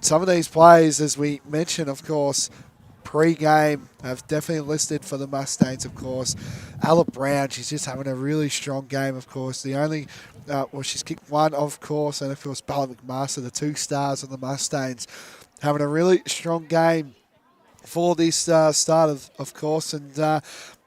some of these players, as we mentioned, of course, pre-game have definitely listed for the Mustangs, of course. Ella Brown, she's just having a really strong game, of course. The only, she's kicked one, of course, and of course Bella McMaster, the 2 stars on the Mustangs, having a really strong game for this start, of course. And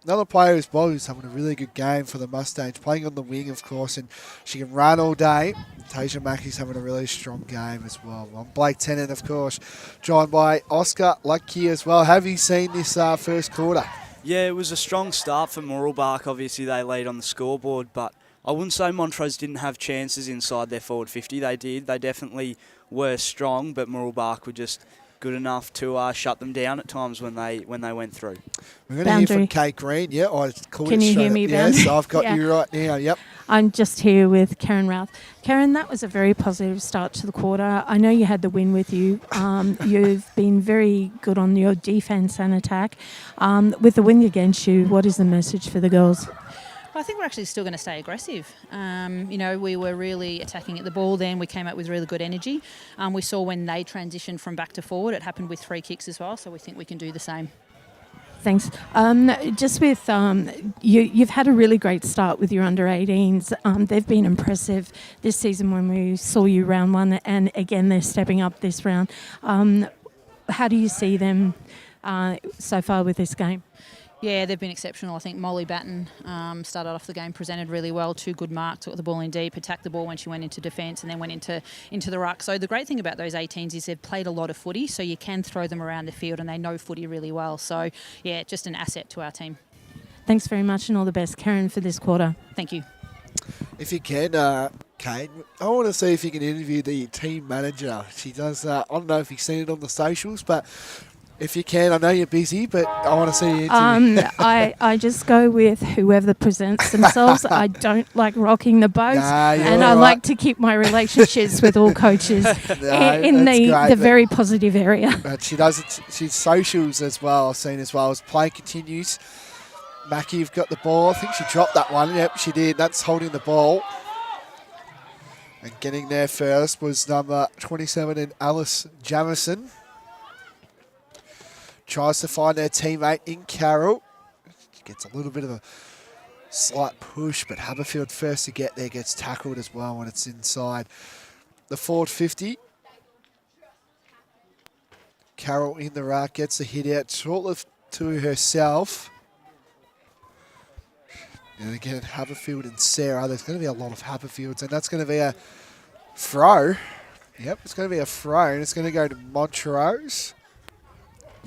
another player as well who's having a really good game for the Mustangs, playing on the wing, of course, and she can run all day. Tasia Mackey's having a really strong game as well. Blake Tennant, of course, joined by Oscar Lucky as well. Have you seen this first quarter? Yeah, it was a strong start for Mooroolbark. Obviously, they lead on the scoreboard, but I wouldn't say Montrose didn't have chances inside their forward 50. They did. They definitely were strong, but Mooroolbark were just good enough to shut them down at times when they went through. We're going to hear from Kate Green. Yeah, I called Can it you straight hear up. me, Ben? Yes, I've got Yeah. you right now. Yep. I'm just here with Karen Routh. Karen, that was a very positive start to the quarter. I know you had the win with you. You've been very good on your defence and attack. With the win against you, what is the message for the girls? I think we're actually still going to stay aggressive. We were really attacking at the ball then. We came out with really good energy. We saw when they transitioned from back to forward, it happened with 3 kicks as well, so we think we can do the same. Thanks. Just with you've had a really great start with your under-18s. They've been impressive this season when we saw you round 1, and again they're stepping up this round. How do you see them so far with this game? Yeah, they've been exceptional. I think Molly Batten started off the game, presented really well, 2 good marks, took the ball in deep, attacked the ball when she went into defence and then went into the ruck. So the great thing about those 18s is they've played a lot of footy, so you can throw them around the field and they know footy really well. So, yeah, just an asset to our team. Thanks very much and all the best, Karen, for this quarter. Thank you. If you can, Kate, I want to see if you can interview the team manager. She does, I don't know if you've seen it on the socials, but if you can, I know you're busy, but I want to see you interview. I just go with whoever presents themselves. I don't like rocking the boat, and I like to keep my relationships with all coaches in the very positive area. But she does it. She's socials as well. I've seen as well as play continues. Mackie, you've got the ball. I think she dropped that one. Yep, she did. That's holding the ball. And getting there first was number 27 in Alice Jamison. Tries to find her teammate in Carroll. She gets a little bit of a slight push, but Haberfield first to get there gets tackled as well when it's inside the forward 50. Carroll in the rack, gets the hit out, short left to herself. And again, Haberfield and Sarah. There's going to be a lot of Haberfields, and that's going to be a throw. Yep, it's going to be a throw, and it's going to go to Montrose.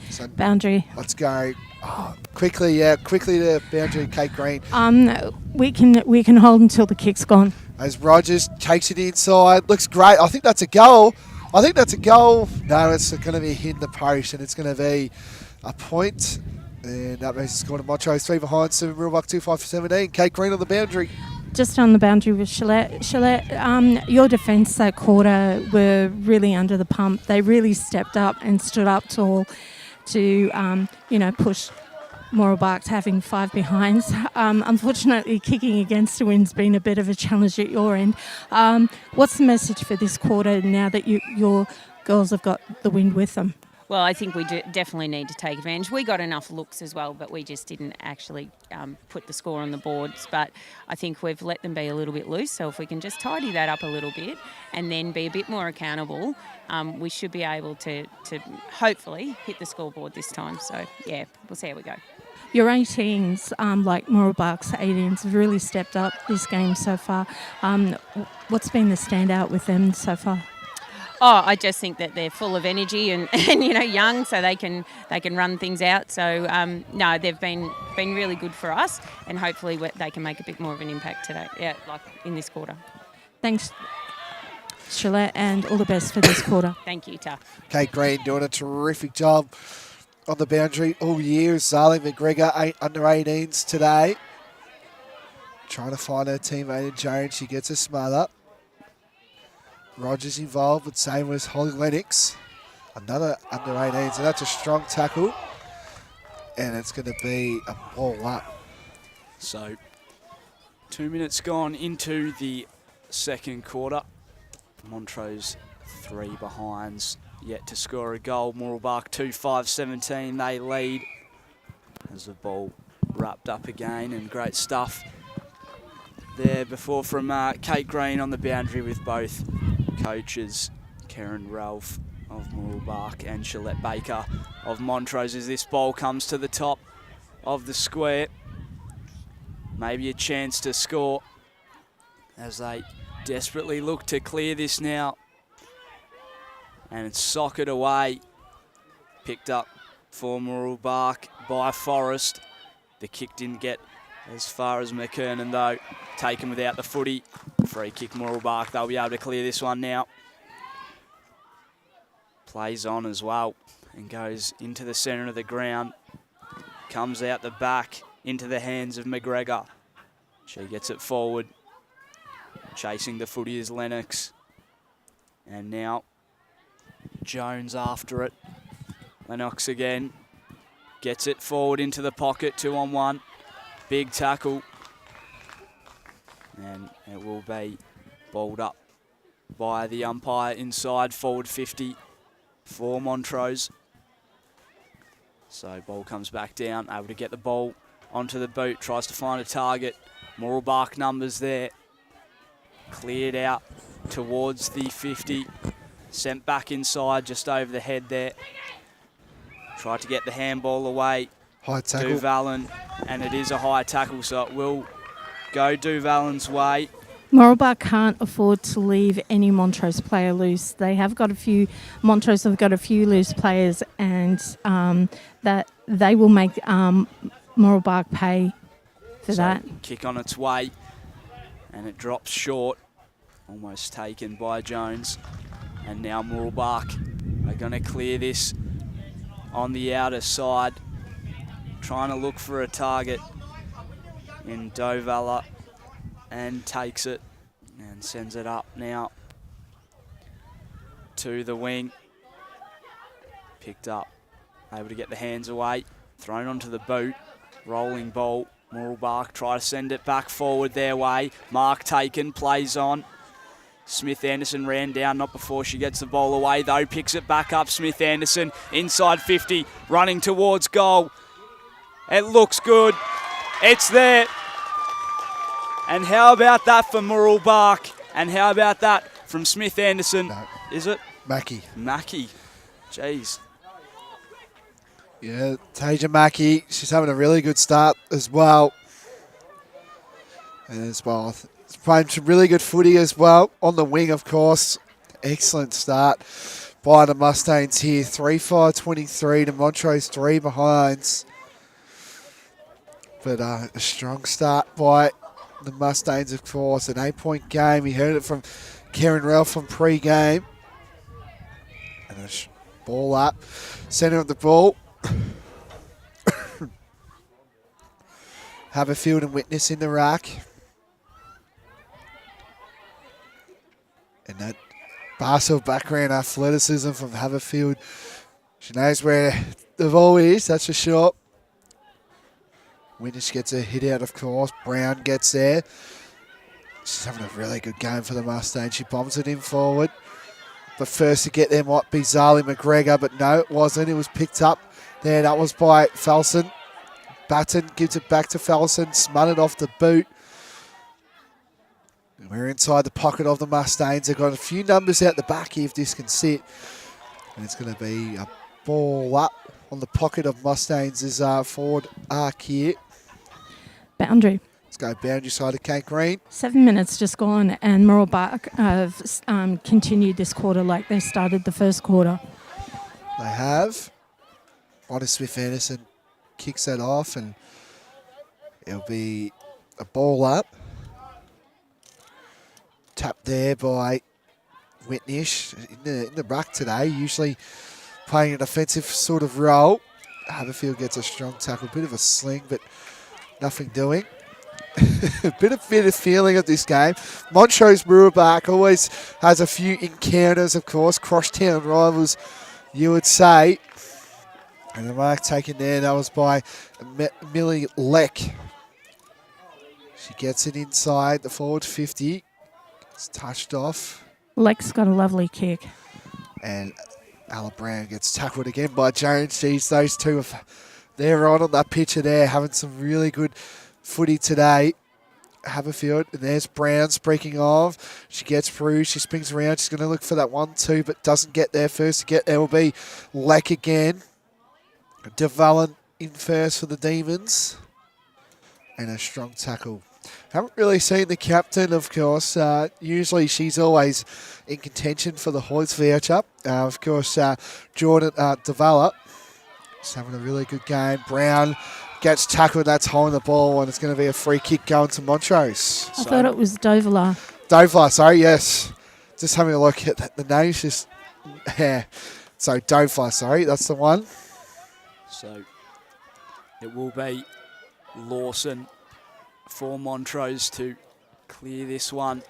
So Boundary. Let's go quickly to boundary. Kate Green. We can hold until the kick's gone. As Rogers takes it inside, looks great. I think that's a goal. No, it's going to be a hit in the post, and it's going to be a point. And that means it's going to Montrose 3 behind, 7 Mooroolbark 2-5-17. Kate Green on the boundary. Just on the boundary with Shalette, your defence that quarter were really under the pump. They really stepped up and stood up tall to, push Mooroolbark to having 5 behinds. Unfortunately, kicking against the wind's been a bit of a challenge at your end. What's the message for this quarter now that your girls have got the wind with them? Well, I think we definitely need to take advantage. We got enough looks as well, but we just didn't actually put the score on the boards. But I think we've let them be a little bit loose. So if we can just tidy that up a little bit and then be a bit more accountable, we should be able to hopefully hit the scoreboard this time. So, yeah, we'll see how we go. Your 18s, like Mooroolbark's 18s, have really stepped up this game so far. What's been the standout with them so far? Oh, I just think that they're full of energy and young, so they can run things out. So no, they've been really good for us, and hopefully they can make a bit more of an impact today, like in this quarter. Thanks, Shalette, and all the best for this quarter. Thank you, Ta. Kate Green doing a terrific job on the boundary all year. Zali McGregor, under 18s today. Trying to find her teammate in Jones. She gets a smother. Rogers involved, but same as Holly Lennox. Another under 18s, and that's a strong tackle. And it's going to be a ball up. So 2 minutes gone into the second quarter. Montrose 3 behinds, yet to score a goal. Mooroolbark 2-5-17, they lead as the ball wrapped up again, and great stuff there before from Kate Green on the boundary with both coaches, Karen Ralph of Mooroolbark and Shalette Baker of Montrose, as this ball comes to the top of the square. Maybe a chance to score as they desperately look to clear this now. And it's socked away. Picked up for Mooroolbark by Forrest. The kick didn't get as far as McKernan though. Taken without the footy. Free kick Mooroolbark. They'll be able to clear this one now. Plays on as well and goes into the centre of the ground. Comes out the back into the hands of McGregor. She gets it forward. Chasing the footy is Lennox. And now Jones after it. Lennox again. Gets it forward into the pocket, 2-on-1. Big tackle. And it will be balled up by the umpire inside forward 50 for Montrose. So ball comes back down, able to get the ball onto the boot, tries to find a target. Mooroolbark numbers there. Cleared out towards the 50. Sent back inside, just over the head there. Tried to get the handball away. High tackle. Duvalin, and it is a high tackle, so it will go Duvalin's way. Mooroolbark can't afford to leave any Montrose player loose. They have got a few, Montrose have got a few loose players, and that they will make Mooroolbark pay for that. Kick on its way, and it drops short. Almost taken by Jones. And now Mooroolbark are going to clear this on the outer side. Trying to look for a target in Dovala, and takes it and sends it up now to the wing. Picked up, able to get the hands away, thrown onto the boot, rolling ball. Mooroolbark try to send it back forward their way. Mark taken, plays on. Smith Anderson ran down, not before she gets the ball away though, picks it back up. Smith Anderson inside 50, running towards goal. It looks good, it's there. And how about that for Mooroolbark? And how about that from Smith Anderson? No. Is it? Mackie. Jeez. Yeah, Tasia Mackie. She's having a really good start as well. And as well, playing some really good footy as well. On the wing, of course. Excellent start by the Mustangs here. 3-5-23 to Montrose 3 behinds. But a strong start by the Mustangs, of course. An 8-point game. You heard it from Karen Ralph from pre-game. And a ball up. Centre of the ball. Haverfield and Witness in the rack. And that Barcel background athleticism from Haverfield. She knows where the ball is, that's for sure. Witness gets a hit out, of course. Brown gets there. She's having a really good game for the Mustangs. She bombs it in forward. But first to get there might be Zali McGregor, but no, it wasn't. It was picked up there. That was by Felson. Batten gives it back to Felson, smothered off the boot. We're inside the pocket of the Mustangs. They've got a few numbers out the back here if this can sit. And it's going to be a ball up on the pocket of Mustangs' forward arc here. Boundary. Let's go boundary side of Kate Green. 7 minutes just gone, and Mooroolbark have continued this quarter like they started the first quarter. They have. Otter Smith Anderson kicks that off, and it'll be a ball up. Tapped there by Whitnish in the ruck today, usually playing an offensive sort of role. Haberfield gets a strong tackle, bit of a sling, but nothing doing. bit of feeling of this game. Montrose Mooroolbark always has a few encounters, of course, crosstown rivals, you would say. And the mark taken there, that was by Millie Leck. She gets it inside the forward 50. It's touched off. Lex got a lovely kick. And Ella Brown gets tackled again by Jones. Geez, those two, they're on that picture there, having some really good footy today. Haberfield, and there's Brown breaking off. She gets through, she spins around, she's going to look for that 1-2, but doesn't get there. First to get there will be Leck again. DeVallen in first for the Demons. And a strong tackle. Haven't really seen the captain, of course. Usually she's always in contention for the Hoyts voucher. Of course, Jordan DeVallen is having a really good game. Brown gets tackled, that's holding the ball, and it's going to be a free kick going to Montrose. I thought it was Dovala. Dovala, sorry, yes. Just having a look at the names. Just, yeah. So Dovala, sorry, that's the one. So it will be Lawson for Montrose to clear this one.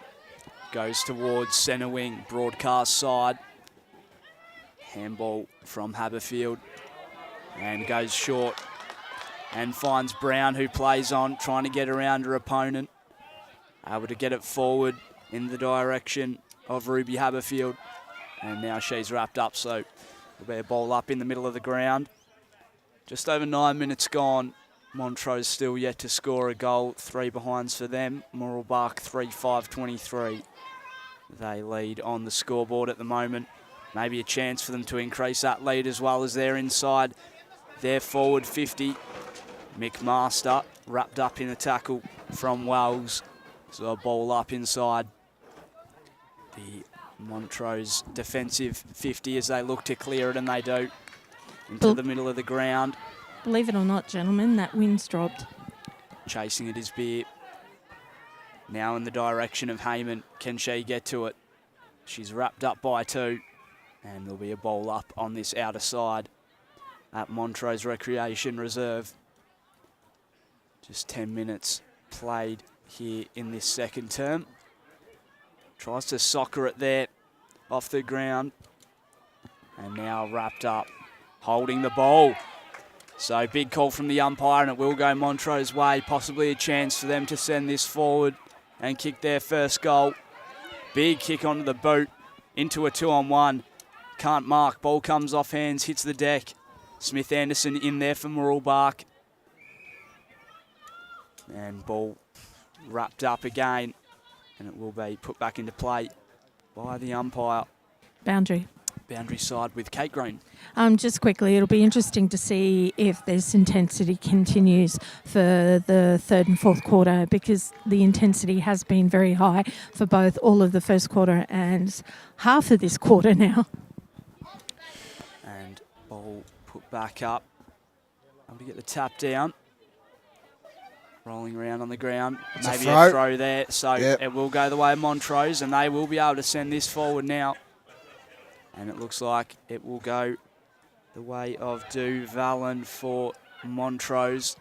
Goes towards centre wing, broadcast side. Handball from Haberfield and goes short and finds Brown, who plays on, trying to get around her opponent. Able to get it forward in the direction of Ruby Haberfield. And now she's wrapped up, so there'll be a ball up in the middle of the ground. Just over 9 minutes gone. Montrose still yet to score a goal. 3 behinds for them. Mooroolbark 3-5-23. They lead on the scoreboard at the moment. Maybe a chance for them to increase that lead as well as they're inside their forward 50. McMaster wrapped up in a tackle from Wells. So a ball up inside the Montrose defensive 50 as they look to clear it, and they do. Into the middle of the ground. Believe it or not, gentlemen, that wind's dropped. Chasing it is Beer. Now in the direction of Heyman. Can she get to it? She's wrapped up by 2. And there'll be a ball up on this outer side at Montrose Recreation Reserve. Just 10 minutes played here in this second term. Tries to soccer it there off the ground. And now wrapped up, holding the ball. So big call from the umpire, and it will go Montrose way. Possibly a chance for them to send this forward and kick their first goal. Big kick onto the boot, into a 2-on-1. Can't mark, ball comes off hands, hits the deck. Smith Anderson in there for Mooroolbark. And ball wrapped up again, and it will be put back into play by the umpire. Boundary. Boundary side with Kate Green. Just quickly, it'll be interesting to see if this intensity continues for the third and fourth quarter, because the intensity has been very high for both all of the first quarter and half of this quarter now. And ball put back up. Able to get the tap down. Rolling around on the ground. It's maybe a throw there. So it will go the way of Montrose, and they will be able to send this forward now. And it looks like it will go the way of DeVallen for Montrose.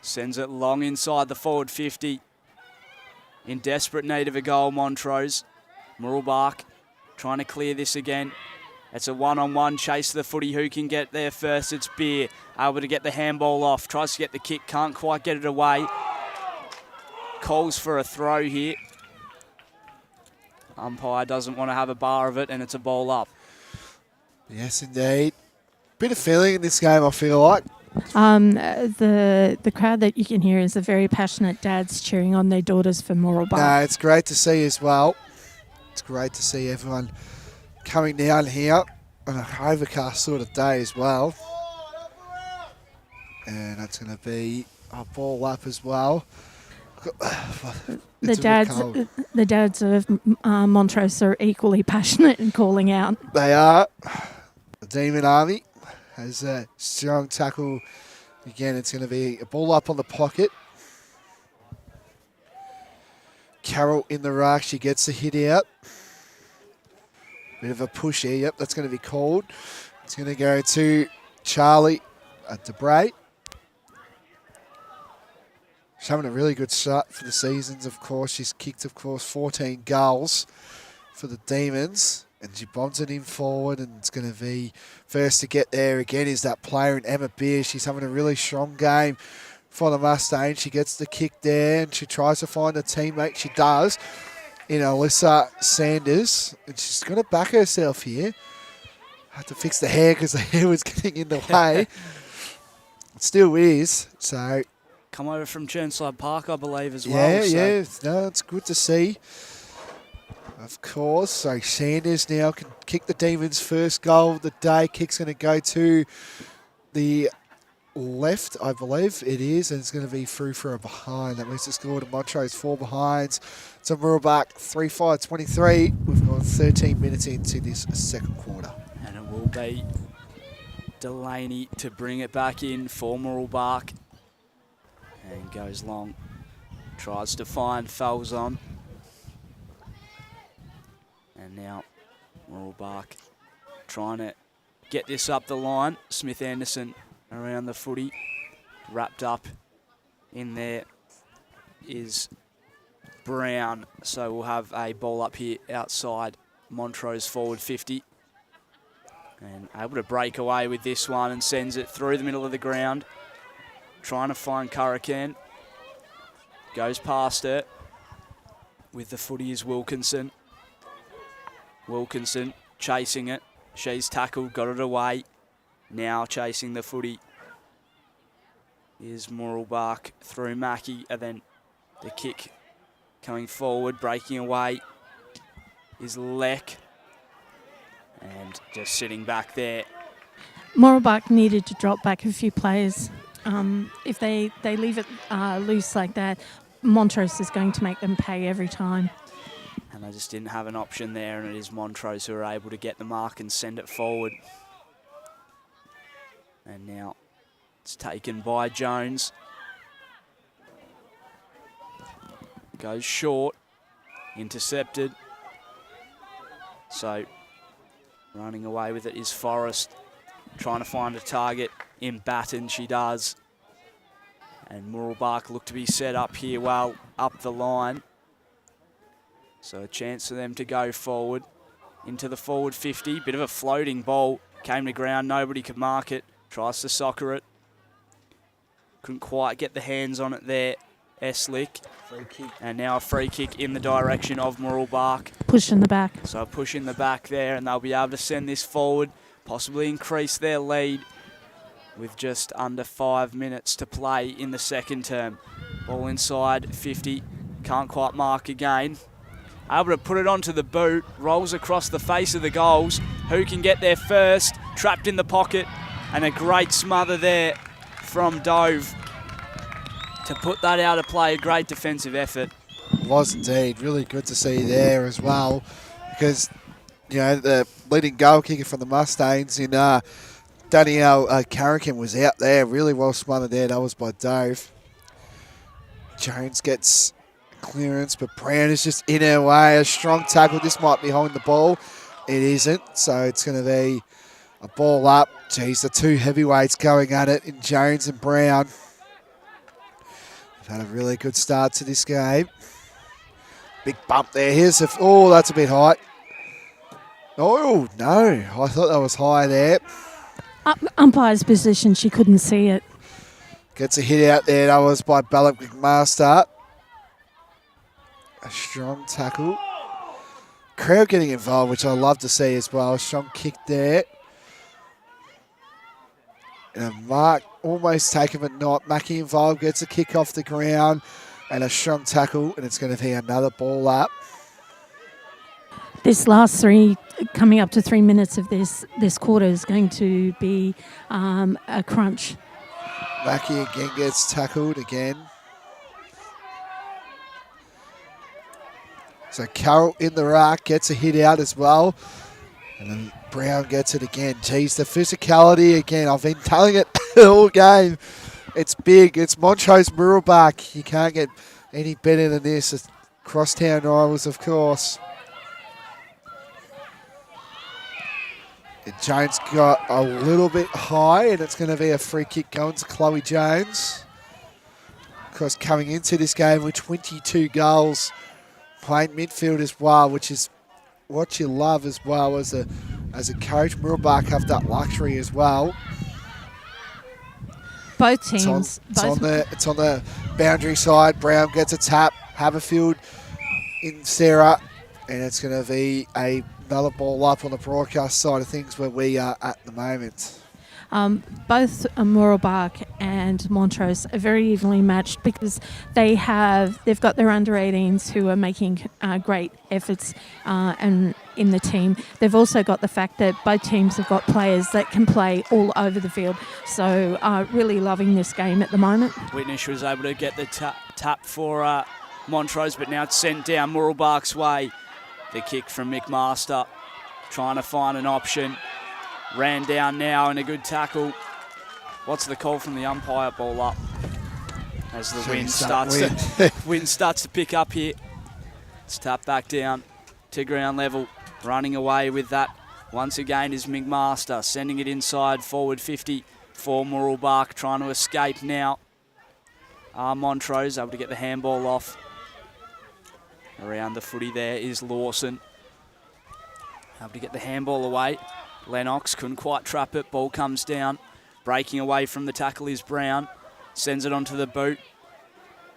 Sends it long inside the forward 50. In desperate need of a goal, Montrose. Mooroolbark trying to clear this again. It's a one-on-one chase to the footy. Who can get there first? It's Beer. Able to get the handball off. Tries to get the kick. Can't quite get it away. Calls for a throw here. Umpire doesn't want to have a bar of it, and it's a ball up. Yes, indeed. Bit of feeling in this game, I feel like. The crowd that you can hear is the very passionate dads cheering on their daughters for Mooroolbark. No, it's great to see as well. It's great to see everyone coming down here on an overcast sort of day as well. And that's going to be a ball up as well. The dads of Montrose are equally passionate in calling out. They are. The Demon Army has a strong tackle. Again, it's going to be a ball up on the pocket. Carroll in the ruck. She gets the hit out. Bit of a push here. Yep, that's going to be called. It's going to go to Charlie DeBray. She's having a really good start for the seasons, of course. She's kicked, of course, 14 goals for the Demons. And she bombs it in forward, and it's going to be first to get there again is that player in Emma Beer. She's having a really strong game for the Mustangs. She gets the kick there, and she tries to find a teammate. She does in Alyssa Sanders, and she's going to back herself here. Had to fix the hair because the hair was getting in the way. It still is, so... Come over from Chernside Park, I believe, as well. Yeah. No, it's good to see. Of course. So Sanders now can kick the Demons' first goal of the day. Kick's going to go to the left, I believe it is, and it's going to be through for a behind. That means the score to Montrose 4 behinds. So Mooroolbark 3-5-23. We've gone 13 minutes into this second quarter. And it will be Delaney to bring it back in for Mooroolbark. And goes long. Tries to find Falzon. And now Mooroolbark trying to get this up the line. Smith Anderson around the footy. Wrapped up in there is Brown. So we'll have a ball up here outside Montrose forward 50. And able to break away with this one and sends it through the middle of the ground. Trying to find Curacan. Goes past it. With the footy is Wilkinson. Wilkinson chasing it. She's tackled, got it away. Now chasing the footy is Mooroolbark through Mackie, and then the kick coming forward, breaking away is Leck. And just sitting back there. Mooroolbark needed to drop back a few players. If they leave it loose like that, Montrose is going to make them pay every time. And they just didn't have an option there, and it is Montrose who are able to get the mark and send it forward. And now it's taken by Jones. Goes short, intercepted. So running away with it is Forrest. Trying to find a target in Batten, she does. And Mooroolbark look to be set up here well up the line. So a chance for them to go forward into the forward 50. Bit of a floating ball. Came to ground, nobody could mark it. Tries to soccer it. Couldn't quite get the hands on it there. Eslick. Free kick. And now a free kick in the direction of Mooroolbark. Push in the back. So a push in the back there, and they'll be able to send this forward. Possibly increase their lead with just under 5 minutes to play in the second term. Ball inside 50. Can't quite mark again. Able to put it onto the boot. Rolls across the face of the goals. Who can get there first? Trapped in the pocket. And a great smother there from Dove to put that out of play. A great defensive effort. Was indeed. Really good to see there as well. Because, you know, the leading goal kicker from the Mustangs in Danielle Curacan was out there. Really well smothered there. That was by Dove. Jones gets clearance, but Brown is just in her way. A strong tackle. This might be holding the ball. It isn't. So it's going to be a ball up. Geez, the two heavyweights going at it in Jones and Brown. They've had a really good start to this game. Big bump there. Here's a... Oh, that's a bit high. Oh, no. I thought that was high there. Umpire's position, she couldn't see it. Gets a hit out there. That was by Balak McMaster. A strong tackle. Crowd getting involved, which I love to see as well. A strong kick there. And a mark almost taken, but not. Mackie involved, gets a kick off the ground. And a strong tackle, and it's going to be another ball up. This last coming up to 3 minutes of this quarter is going to be a crunch. Mackie again gets tackled again. So Carroll in the rack gets a hit out as well. And then Brown gets it again. Geez, the physicality again. I've been telling it all game. It's big. It's Montrose Mooroolbark. You can't get any better than this. It's crosstown rivals, of course. Jones got a little bit high, and it's going to be a free kick going to Chloe Jones. Of course, coming into this game with 22 goals, playing midfield as well, which is what you love as well as a coach. Mooroolbark have that luxury as well. Both teams. It's on the boundary side. Brown gets a tap. Haberfield in Sarah, and it's going to be another ball up on the broadcast side of things where we are at the moment. Both Mooroolbark and Montrose are very evenly matched because they've got their under-18s who are making great efforts and in the team. They've also got the fact that both teams have got players that can play all over the field. So really loving this game at the moment. Whitnish was able to get the tap for Montrose, but now it's sent down Mooroolbark's way. The kick from McMaster, trying to find an option. Ran down now and a good tackle. What's the call from the umpire? Ball up. As the wind starts to pick up here. It's tapped back down to ground level. Running away with that once again is McMaster. Sending it inside forward 50 for Mooroolbark. Trying to escape now. Montrose able to get the handball off. Around the footy there is Lawson. Able to get the handball away. Lennox couldn't quite trap it. Ball comes down. Breaking away from the tackle is Brown. Sends it onto the boot.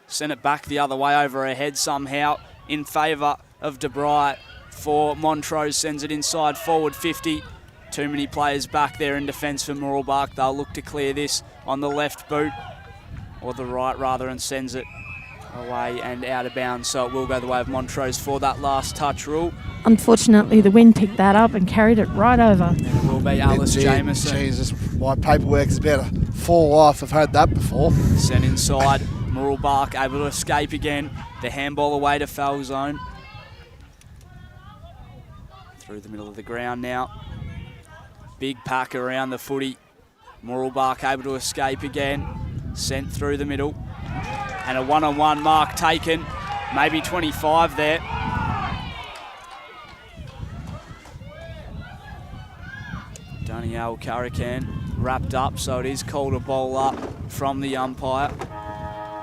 Sent it back the other way over her head somehow in favour of DeBry for Montrose. Sends it inside forward 50. Too many players back there in defence for Mooroolbark. They'll look to clear this on the left boot, or the right rather, and sends it away and out of bounds. So it will go the way of Montrose for that last touch rule. Unfortunately, the wind picked that up and carried it right over. And it will be Alice Jameson. Jesus, my paperwork is about to fall off. I've had that before. Sent inside. Mooroolbark able to escape again. The handball away to foul zone. Through the middle of the ground now. Big pack around the footy. Mooroolbark able to escape again. Sent through the middle. And a one-on-one mark taken. Maybe 25 there. Danielle Caracan wrapped up, so it is called a ball up from the umpire.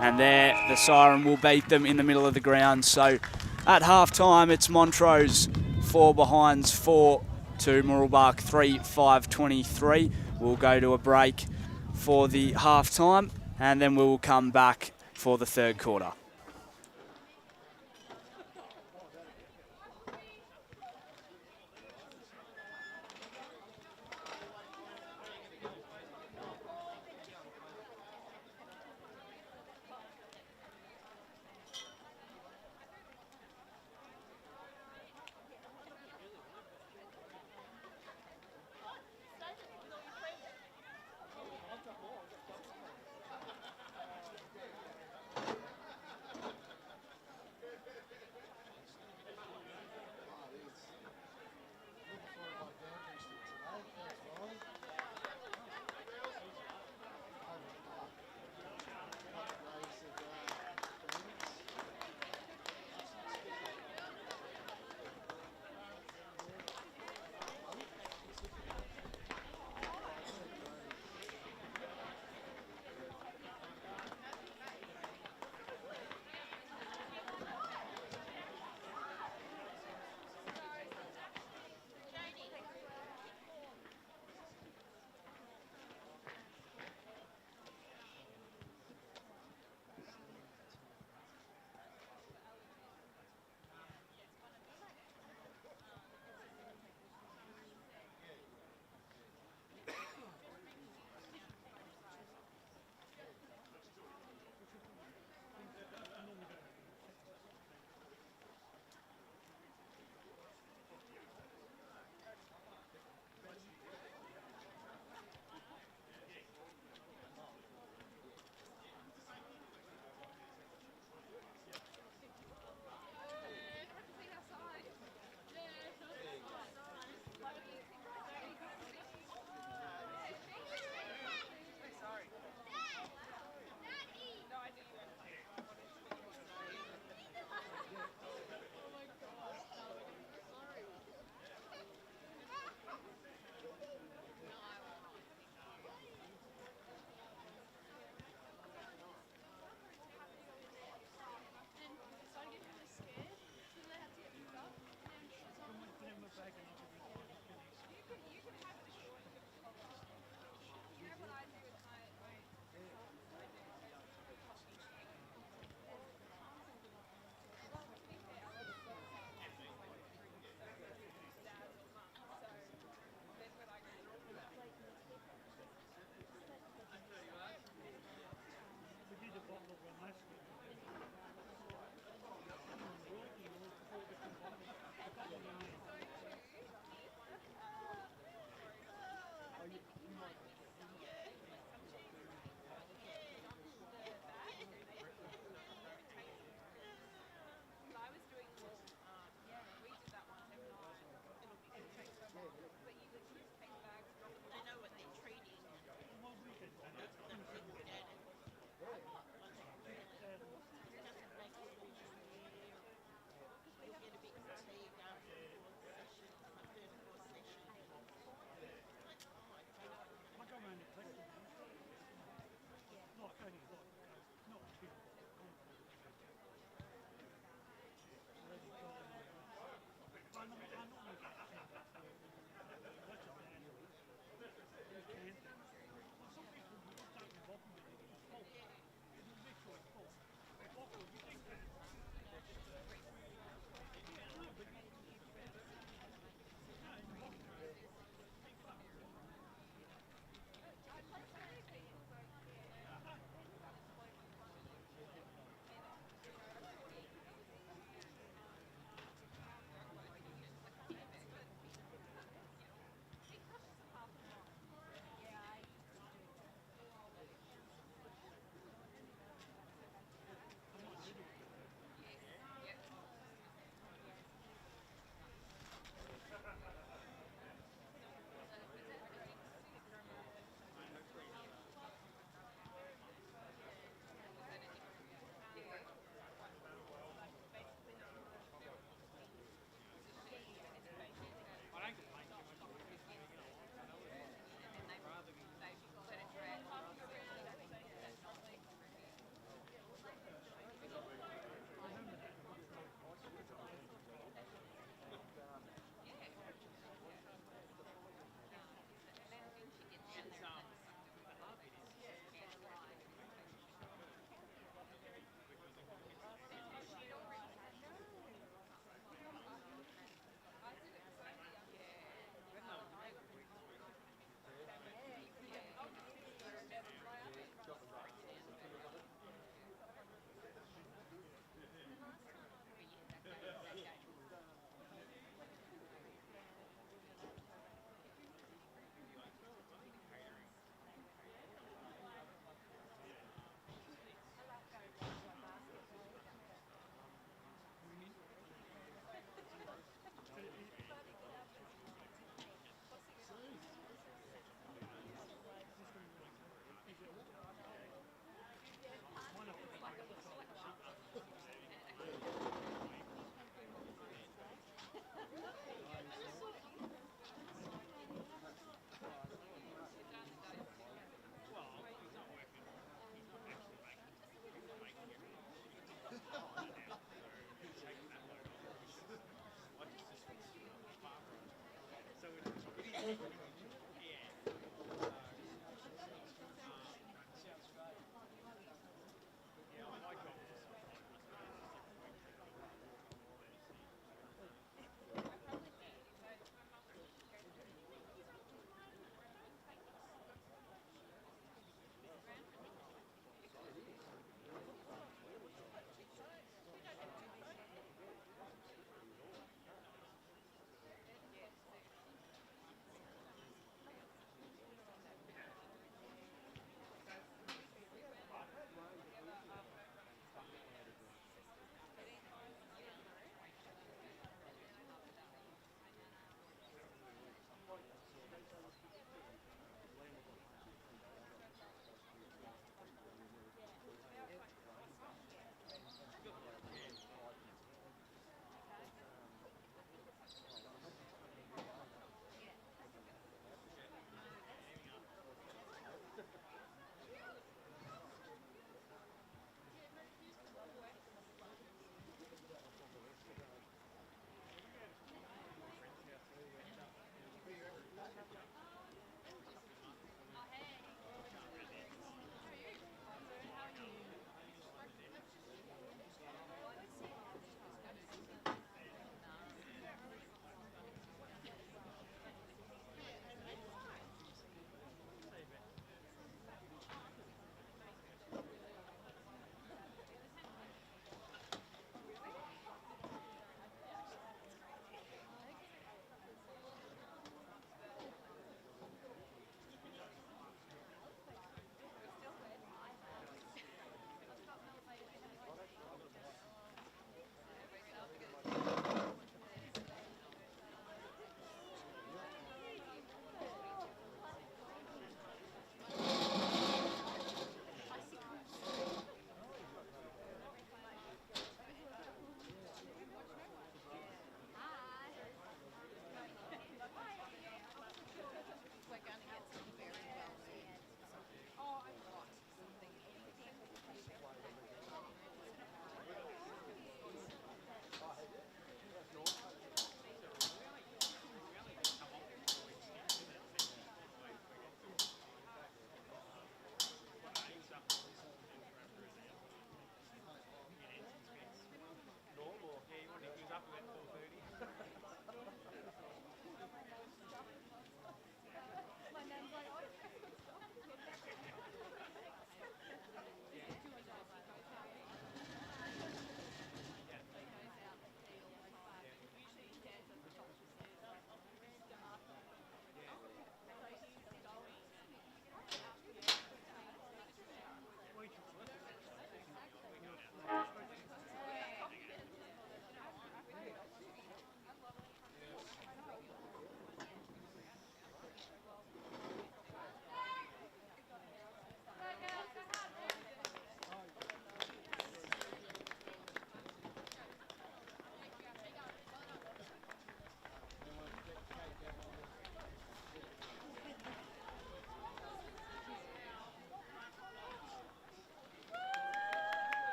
And there, the siren will beat them in the middle of the ground. So at half-time, it's Montrose 4 behinds 4 to Mooroolbark 3, 5:23. We'll go to a break for the half-time, and then we will come back for the third quarter.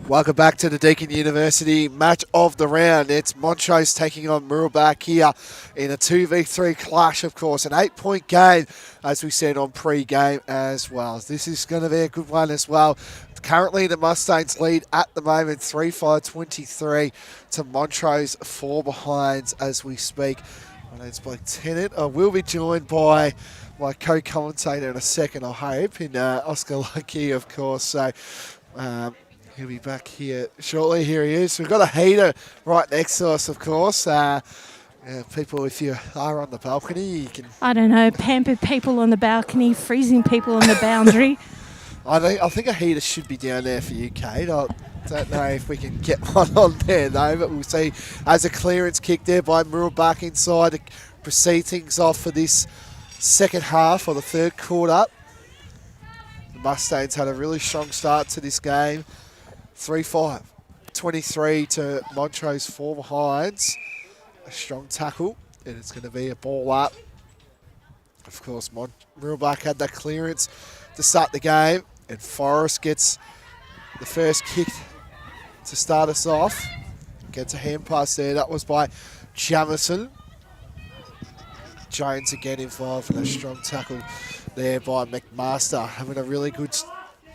Welcome back to the Deakin University match of the round. It's Montrose taking on Mooroolbark here in a 2v3 clash, of course. An 8-point game, as we said on pre-game as well. This is going to be a good one as well. Currently, the Mustangs lead at the moment 3-5-23 to Montrose 4 behinds as we speak. My name's Blake Tennant. I will be joined by my co-commentator in a second, I hope, in Oscar Lucky, of course. So, he'll be back here shortly. Here he is. We've got a heater right next to us, of course. People, if you are on the balcony, you can... I don't know, pampered people on the balcony, freezing people on the boundary. I think a heater should be down there for you, Kate. I don't know if we can get one on there, though, but we'll see. As a clearance kick there by Mooroolbark inside to proceed things off for this second half or the third quarter. The Mustangs had a really strong start to this game. 3-5-23 to Montrose 4 behinds. A strong tackle, and it's going to be a ball up. Of course, Mooroolbark had that clearance to start the game, and Forrest gets the first kick to start us off. Gets a hand pass there. That was by Jamison. Jones again involved in a strong tackle there by McMaster, having a really good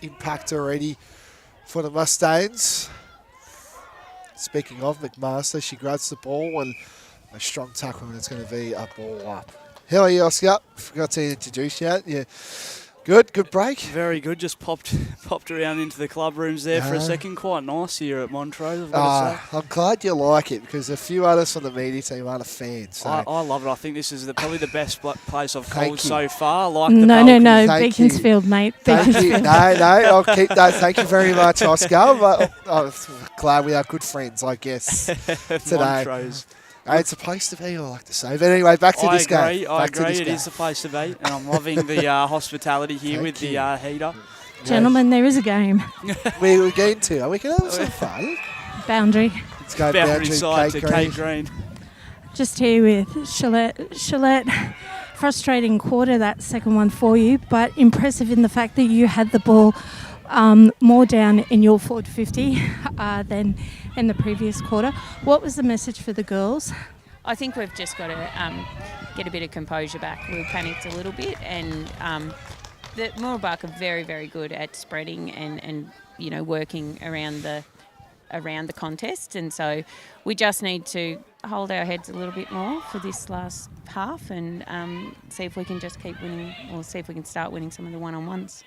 impact already for the Mustangs. Speaking of McMaster, she grabs the ball and a strong tackle, and it's going to be a ball up. How are you, Oscar? Forgot to introduce you. Yeah. Good break. Very good. Just popped around into the club rooms there for a second. Quite nice here at Montrose, I've got to say. I'm glad you like it, because a few others on the media team aren't a fan. So. I love it. I think this is probably the best place I've called you. so far. I like the No, Thank Beaconsfield, mate. Thank you. Beaconsfield. No, I'll keep that. Thank you very much, Oscar. But I'm glad we are good friends, I guess, today. Montrose. It's a place to be, I like to say. But anyway, back to this game. I agree. It is the place to be, and I'm loving the hospitality here with the heater. Gentlemen, there is a game. Where are we going to? We can have some fun. Boundary. Let's go Boundary Boundary side Kate to Kate Green. Just here with Shalette. Frustrating quarter, that second one for you, but impressive in the fact that you had the ball more down in your forward 50 than in the previous quarter. What was the message for the girls? I think we've just got to get a bit of composure back. We panicked a little bit, and the Mooroolbark are very, very good at spreading and working around the contest, and so we just need to hold our heads a little bit more for this last half and see if we can just keep winning, or see if we can start winning some of the one-on-ones.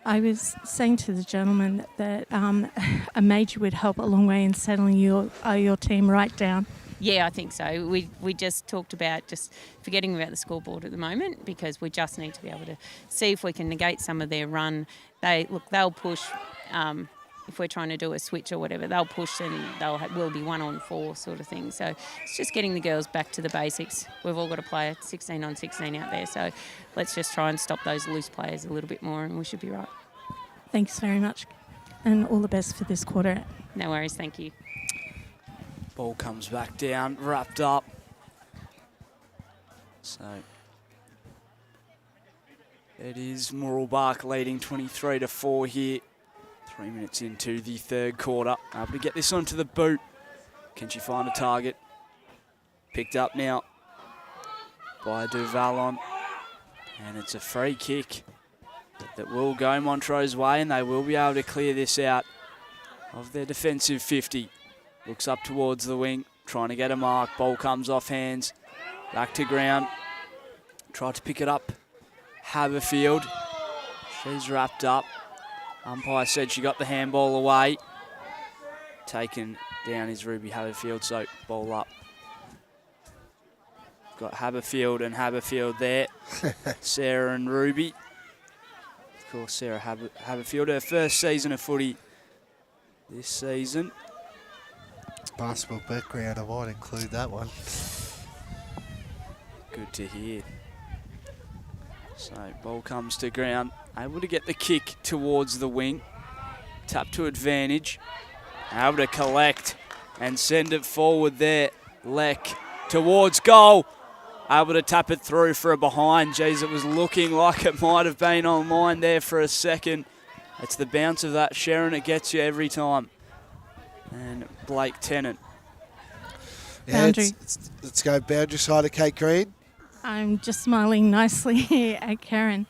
I was saying to the gentleman that a major would help a long way in settling your team right down. Yeah, I think so. We just talked about just forgetting about the scoreboard at the moment, because we just need to be able to see if we can negate some of their run. They'll push. If we're trying to do a switch or whatever, they'll push and we'll be 1-on-4 sort of thing. So it's just getting the girls back to the basics. We've all got a player 16-on-16 out there, so let's just try and stop those loose players a little bit more, and we should be right. Thanks very much, and all the best for this quarter. No worries, thank you. Ball comes back down, wrapped up. So it is Mooroolbark leading 23-4 here. 3 minutes into the third quarter. Able to get this onto the boot. Can she find a target? Picked up now by Duvalon. And it's a free kick that will go Montrose way, and they will be able to clear this out of their defensive 50. Looks up towards the wing, trying to get a mark. Ball comes off hands. Back to ground. Tried to pick it up. Haberfield. She's wrapped up. Umpire said she got the handball away. Taken down is Ruby Haberfield, so ball up. Got Haberfield and Haberfield there. Sarah and Ruby. Of course, Sarah Haberfield, her first season of footy this season. Basketball background, I might include that one. Good to hear. So ball comes to ground. Able to get the kick towards the wing. Tap to advantage. Able to collect and send it forward there. Leck towards goal. Able to tap it through for a behind. Jeez, it was looking like it might have been online there for a second. It's the bounce of that Sharon that gets you every time. And Blake Tennant. Yeah, Boundary. let's go boundary side of Kate Green. I'm just smiling nicely at Karen.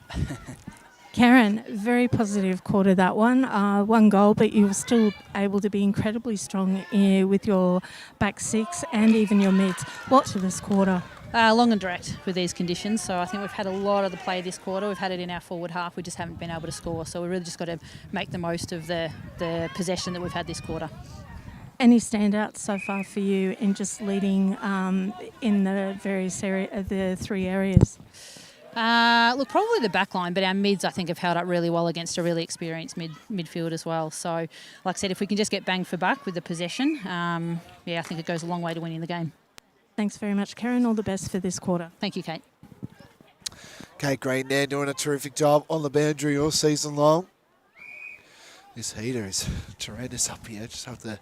Karen, very positive quarter that one. One goal, but you were still able to be incredibly strong with your back six and even your mids. What to this quarter? Long and direct with these conditions. So I think we've had a lot of the play this quarter. We've had it in our forward half. We just haven't been able to score. So we really just got to make the most of the possession that we've had this quarter. Any standouts so far for you in just leading in the various the three areas? Look, probably the back line, but our mids, I think, have held up really well against a really experienced midfield as well. So, like I said, if we can just get bang for buck with the possession, I think it goes a long way to winning the game. Thanks very much, Karen. All the best for this quarter. Thank you, Kate. Kate Green there doing a terrific job on the boundary all season long. This heater is tremendous up here. Just have to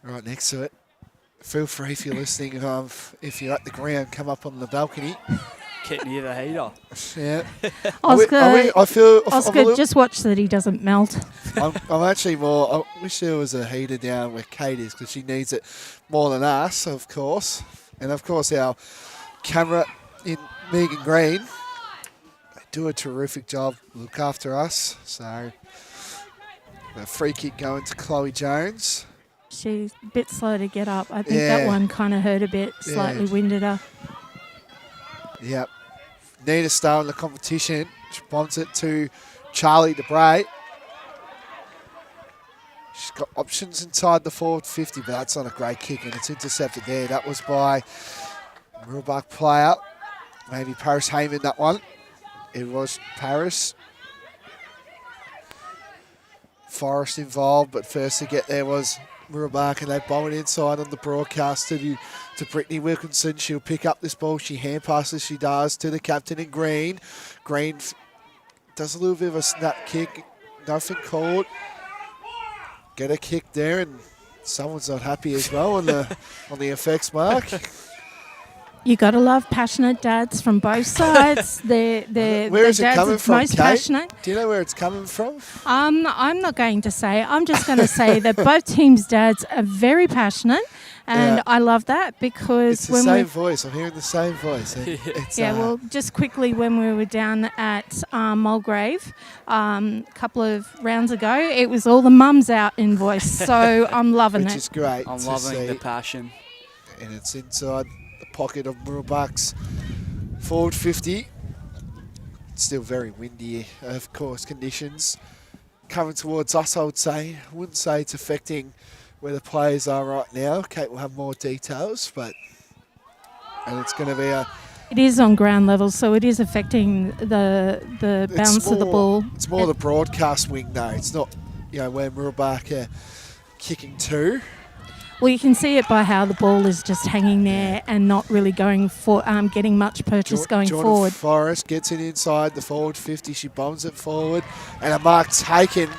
right next to it. Feel free if you're listening. If you're at the ground, come up on the balcony. Get near the heater. Yeah. Oscar, just watch that he doesn't melt. I'm actually more. I wish there was a heater down where Kate is because she needs it more than us, of course. And of course, our camera in Megan Green, they do a terrific job, look after us. So, a free kick going to Chloe Jones. She's a bit slow to get up. I think that one kind of hurt a bit, slightly winded her. Yep. Nita Starr in the competition. She bombs it to Charlie DeBray. She's got options inside the forward 50, but that's not a great kick, and it's intercepted there. That was by Mooroolbark player. Maybe Paris Heyman, that one. It was Paris. Forrest involved, but first to get there was Mooroolbark, and they bomb it inside on the broadcast to Brittany Wilkinson. She'll pick up this ball. She hand passes, she does, to the captain in Green. Green does a little bit of a snap kick. Nothing called. Get a kick there, and someone's not happy as well on the effects mark. You got to love passionate dads from both sides. Where is it coming from, most Kate? Passionate. Do you know where it's coming from? I'm not going to say. I'm just going to say that both teams' dads are very passionate, and I love that because it's the same voice. I'm hearing the same voice. Well, just quickly, when we were down at Mulgrave a couple of rounds ago, it was all the mums out in voice. So I'm loving which it. Which is great. I'm loving the passion. And it's inside the pocket of Mooroolbark's forward 50. It's still very windy, of course, conditions. Coming towards us, I would say. I wouldn't say it's affecting where the players are right now. Kate will have more details, and it's going to be It is on ground level, so it is affecting the bounce of the ball. It's more the broadcast wing, though. It's not, where Mooroolbark are kicking to. Well, you can see it by how the ball is just hanging there and not really going for getting much purchase going forward. Forrest gets it inside the forward 50. She bombs it forward, and a mark taken.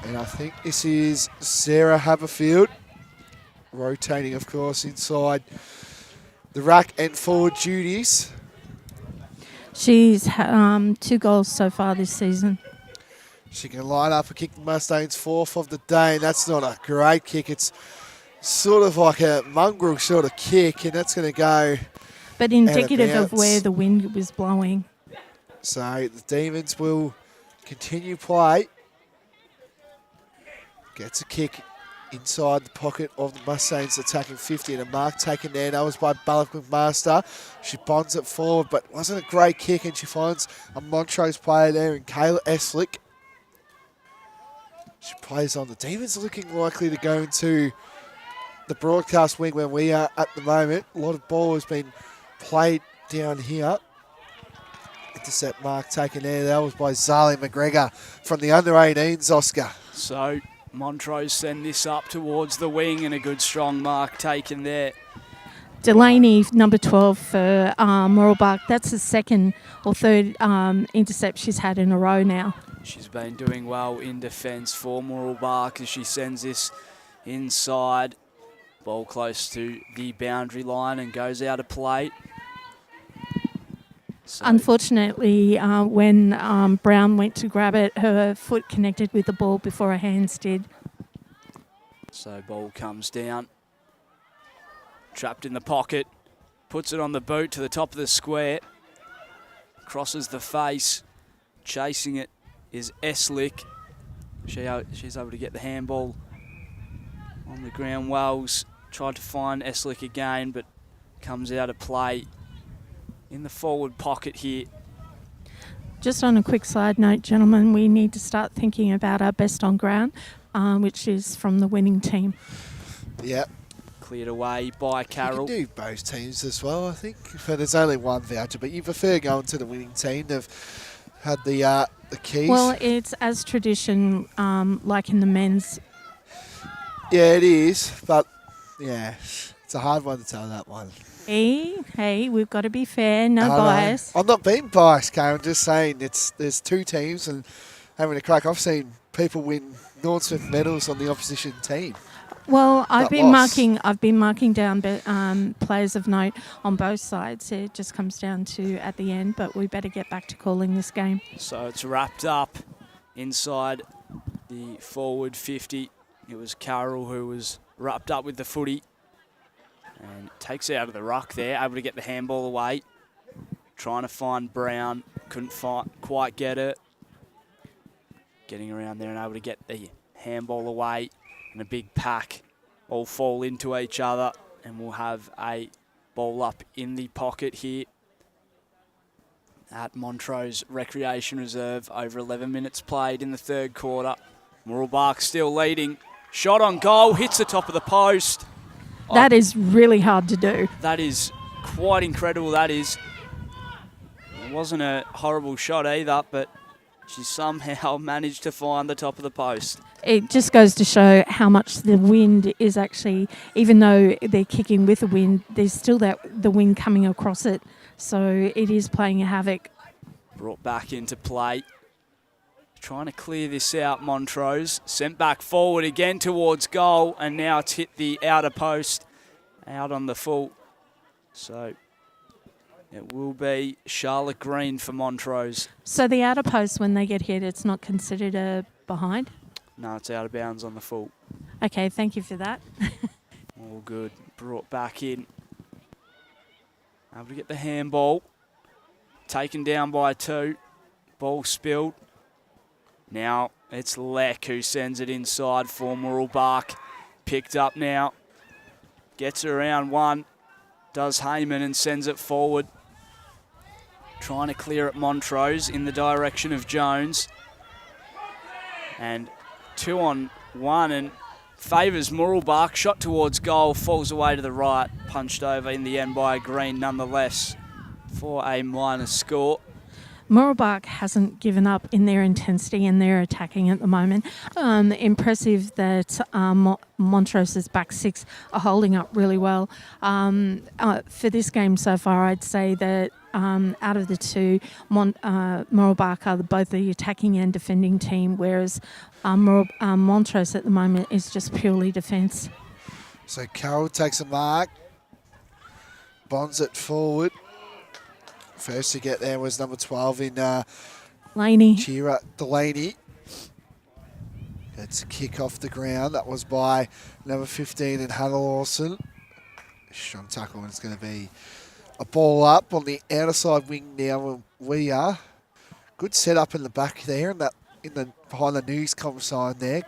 And I think this is Sarah Haberfield, rotating, of course, inside the ruck and forward duties. She's 2 goals so far this season. She can line up and kick the Mustangs 4th of the day, and that's not a great kick. It's sort of like a mongrel sort of kick, and that's going to go but indicative of where the wind was blowing. So the Demons will continue play. Gets a kick inside the pocket of the Mustangs attacking 50, and a mark taken there. That was by Balak McMaster. She bonds it forward, but wasn't a great kick, and she finds a Montrose player there in Kayla Eslick. She plays on. The Demons are looking likely to go into the broadcast wing where we are at the moment. A lot of ball has been played down here. Intercept mark taken there. That was by Zali McGregor from the under-18s, Oscar. So Montrose send this up towards the wing, and a good strong mark taken there. Delaney, number 12 for Mooroolbark. That's the second or third intercept she's had in a row now. She's been doing well in defence for Mooroolbark as she sends this inside. Ball close to the boundary line and goes out of play. So, Unfortunately, when Brown went to grab it, her foot connected with the ball before her hands did. so ball comes down. Trapped in the pocket. Puts it on the boot to the top of the square. Crosses the face. Chasing it is Eslick. She's able to get the handball on the ground. Wells tried to find Eslick again, but comes out of play in the forward pocket here. Just on a quick side note, gentlemen, we need to start thinking about our best on ground, which is from the winning team. Yep. Cleared away by Carroll. You can do both teams as well, I think. But there's only one voucher, but you prefer going to the winning team. They've had the keys. Well, it's as tradition, like in the men's. Yeah, it is. But, yeah, it's a hard one to tell, that one. Hey, we've got to be fair, no I know. bias. I'm not being biased, Karen. I'm just saying there's two teams and having a crack. I've seen people win North Smith medals on the opposition team. Well, I've That been marking down players of note on both sides. It just comes down to at the end, but we better get back to calling this game. So it's wrapped up inside the forward 50. It was Carroll who was wrapped up with the footy and takes it out of the ruck there, able to get the handball away. Trying to find Brown, couldn't quite get it. Getting around there and able to get the handball away. And a big pack all fall into each other, and we'll have a ball up in the pocket here at Montrose Recreation Reserve. Over 11 minutes played in the third quarter. Mooroolbark still leading. Shot on goal, hits the top of the post. That is really hard to do. That is quite incredible, that is. It wasn't a horrible shot either, but she somehow managed to find the top of the post. It just goes to show how much the wind is actually, even though they're kicking with the wind, there's still the wind coming across it. So it is playing havoc. Brought back into play. Trying to clear this out, Montrose. Sent back forward again towards goal, and now it's hit the outer post, out on the full. So it will be Charlotte Green for Montrose. So the outer post, when they get hit, it's not considered a behind? No, it's out of bounds on the full. Okay, thank you for that. All good. Brought back in. Able to get the handball. Taken down by 2. Ball spilled. Now it's Leck who sends it inside for Mooroolbark. Picked up now. Gets around 1. Does Heyman and sends it forward. Trying to clear at Montrose in the direction of Jones. And 2 on 1 and favours Mooroolbark. Shot towards goal, falls away to the right. Punched over in the end by Green nonetheless for a minor score. Mooroolbark hasn't given up in their intensity and their attacking at the moment. Impressive that Montrose's back 6 are holding up really well. For this game so far, I'd say that out of the two, Mooroolbark are both the attacking and defending team, whereas Montrose at the moment is just purely defence. So Carroll takes a mark, bonds it forward. First to get there was number 12 in Laney. Chira Delaney. It's a kick off the ground. That was by number 15 in Hannah Lawson. Strong tackle, and it's going to be a ball up on the outer side wing now. We are good setup in the back there, and that behind the Newscom sign there.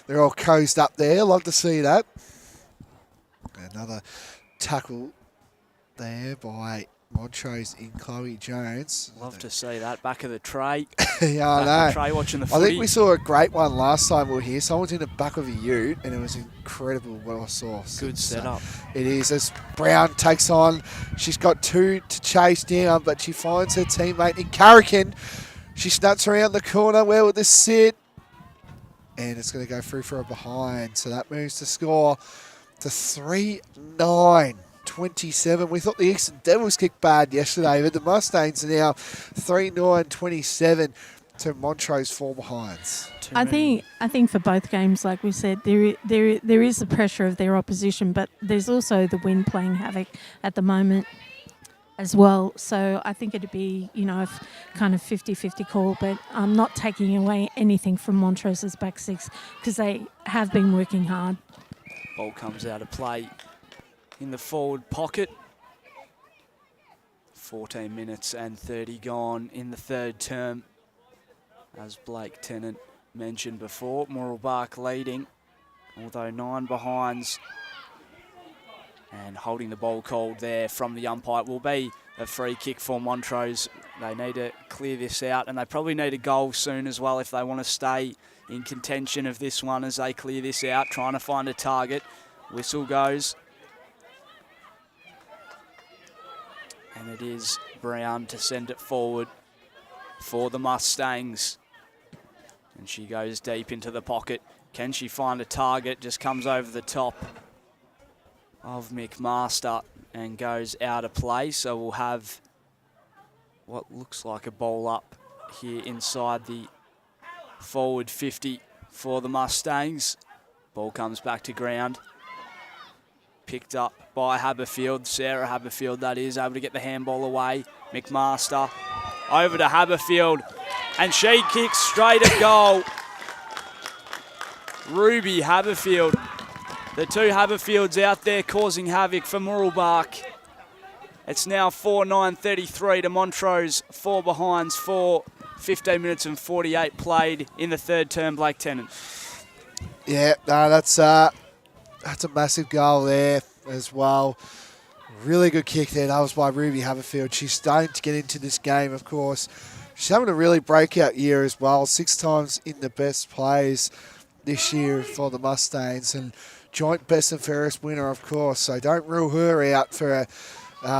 They're all cozy up there. Love to see that. Another tackle there by Montrose in Chloe Jones. Love to see that. Back of the tray. Yeah, I know. Back of the tray watching the footy. I think we saw a great one last time we were here. Someone's in the back of a ute, and it was incredible what I saw. Good setup. It is. As Brown takes on, she's got 2 to chase down, but she finds her teammate in Carrican. She snuts around the corner. Where will this sit? And it's going to go through for a behind. So that moves the score to 3-9. 27. We thought the Eastern Devils kicked bad yesterday, but the Mustangs are now 3-9-27 to Montrose 4 behinds. I think for both games, like we said, there is the pressure of their opposition, but there's also the wind playing havoc at the moment. as well. So I think it'd be, a kind of 50-50 call, but I'm not taking away anything from Montrose's back six because they have been working hard. Ball comes out of play in the forward pocket. 14 minutes and 30 gone in the third term. As Blake Tennant mentioned before, Mooroolbark leading, although 9 behinds. And holding the ball called there from the umpire will be a free kick for Montrose. They need to clear this out, and they probably need a goal soon as well if they want to stay in contention of this one as they clear this out, trying to find a target. Whistle goes. And it is Brown to send it forward for the Mustangs. And she goes deep into the pocket. Can she find a target? Just comes over the top of McMaster and goes out of play. So we'll have what looks like a ball up here inside the forward 50 for the Mustangs. Ball comes back to ground. Picked up by Haberfield, Sarah Haberfield that is, able to get the handball away. McMaster over to Haberfield, and she kicks straight at goal. Ruby Haberfield. The two Haberfields out there causing havoc for Mooroolbark. It's now 4-9-33 to Montrose, 4 behinds, 15 minutes and 48 played in the third term, Blake Tennant. Yeah, no, that's a massive goal there as well. Really good kick there. That was by Ruby Haberfield. She's starting to get into this game, of course. She's having a really breakout year as well. 6 times in the best plays this year for the Mustangs, and joint best and fairest winner, of course. So don't rule her out for a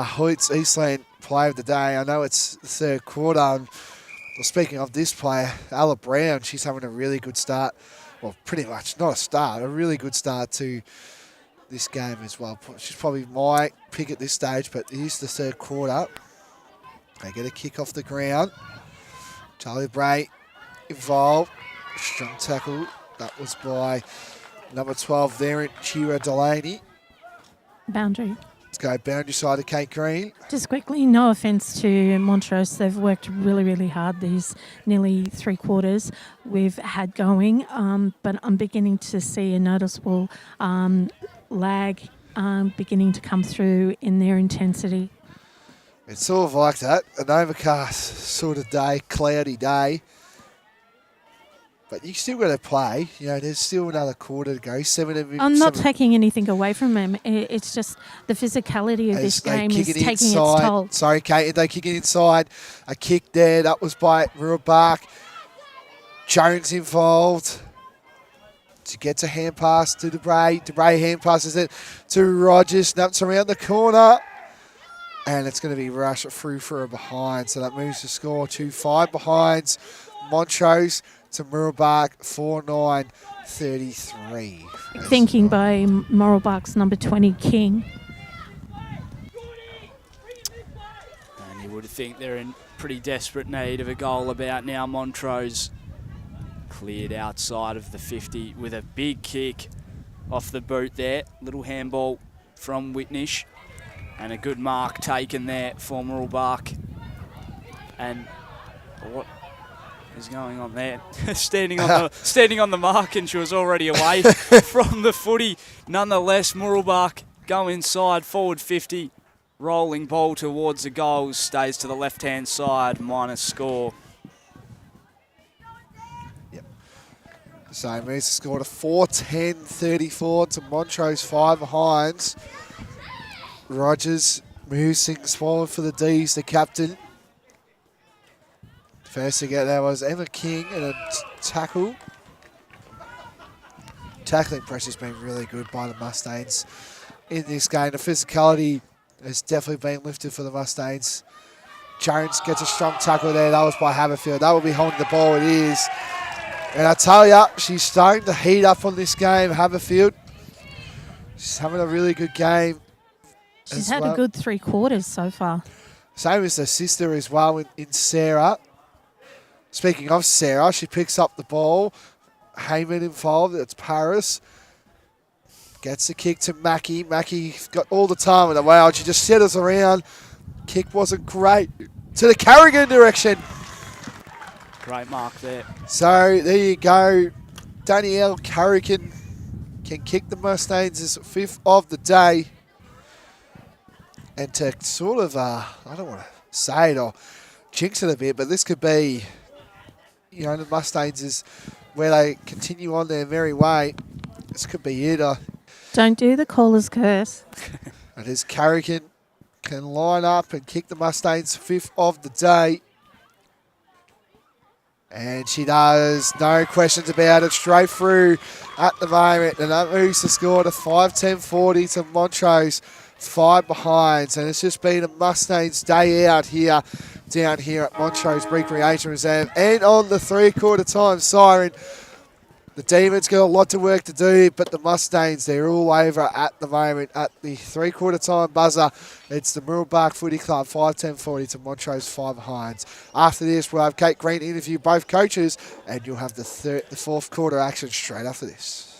Hoyts Eastland Player of the Day. I know it's the third quarter. And, well, speaking of this player, Ella Brown, she's having a really good start. Well, pretty much not a start, a really good start to this game as well. She's probably my pick at this stage, but it is the third quarter. They get a kick off the ground. Charlie Bray involved. Strong tackle. That was by number 12 there, Chira Delaney. Boundary. Let's go boundary side of Kate Green. Just quickly, no offence to Montrose. They've worked really, really hard these nearly 3 quarters we've had going, but I'm beginning to see a noticeable lag beginning to come through in their intensity. It's sort of like that, an overcast sort of day, cloudy day. But you still got to play. You know, there's still another quarter to go. I'm not taking anything away from them. It's just the physicality of this game is taking its toll. Sorry, Kate. They kick it inside. A kick there. That was by Mooroolbark. Jones involved. To get to hand pass to DeBray. DeBray hand passes it to Rogers. Snaps around the corner. And it's going to be rushed through for a behind. So that moves the score to 5 behinds. Montrose to Mooroolbark, 4-9-33. Thinking by Mooroolbark's number 20, King. And you would think they're in pretty desperate need of a goal about now. Montrose cleared outside of the 50 with a big kick off the boot there. Little handball from Whitnish. And a good mark taken there for Mooroolbark. And what is going on there? standing on the mark, and she was already away from the footy. Nonetheless, Mooroolbark go inside, forward 50. Rolling ball towards the goals. Stays to the left-hand side, minus score. Yep. So moves the score to 4-10-34 to Montrose, 5 behinds. Rogers moves things forward for the D's, the captain. First to get there was Emma King and a tackle. Tackling pressure's been really good by the Mustangs in this game. The physicality has definitely been lifted for the Mustangs. Jones gets a strong tackle there. That was by Haberfield. That will be holding the ball. It is. And I tell you, she's starting to heat up on this game, Haberfield. She's having a really good game. She's had a good 3 quarters so far. Same as her sister as well in Sarah. Speaking of Sarah, she picks up the ball. Heyman involved. It's Paris. Gets the kick to Mackie. Mackie's got all the time in the world. She just settles around. kick wasn't great. To the Carrigan direction. Great mark there. So there you go. Danielle Carrigan can kick the Mustangs' 5th of the day. And to sort of, I don't want to say it or jinx it a bit, but this could be, you know, the Mustangs is where they continue on their merry way. This could be it. Don't do the caller's curse. And as Carrigan can line up and kick the Mustangs' 5th of the day. And she does. No questions about it. Straight through at the moment. And that moves the score to 5-10-40 to Montrose. 5 behinds. And it's just been a Mustangs day out here, down here at Montrose Recreation Reserve. And on the 3/4 time siren, the Demons got a lot of work to do, but the Mustangs, they're all over at the moment. At the 3/4 time buzzer, it's the Mooroolbark Footy Club, 5-10-40 to Montrose 5 behinds. After this, we'll have Kate Green interview both coaches, and you'll have the 4th quarter action straight after this.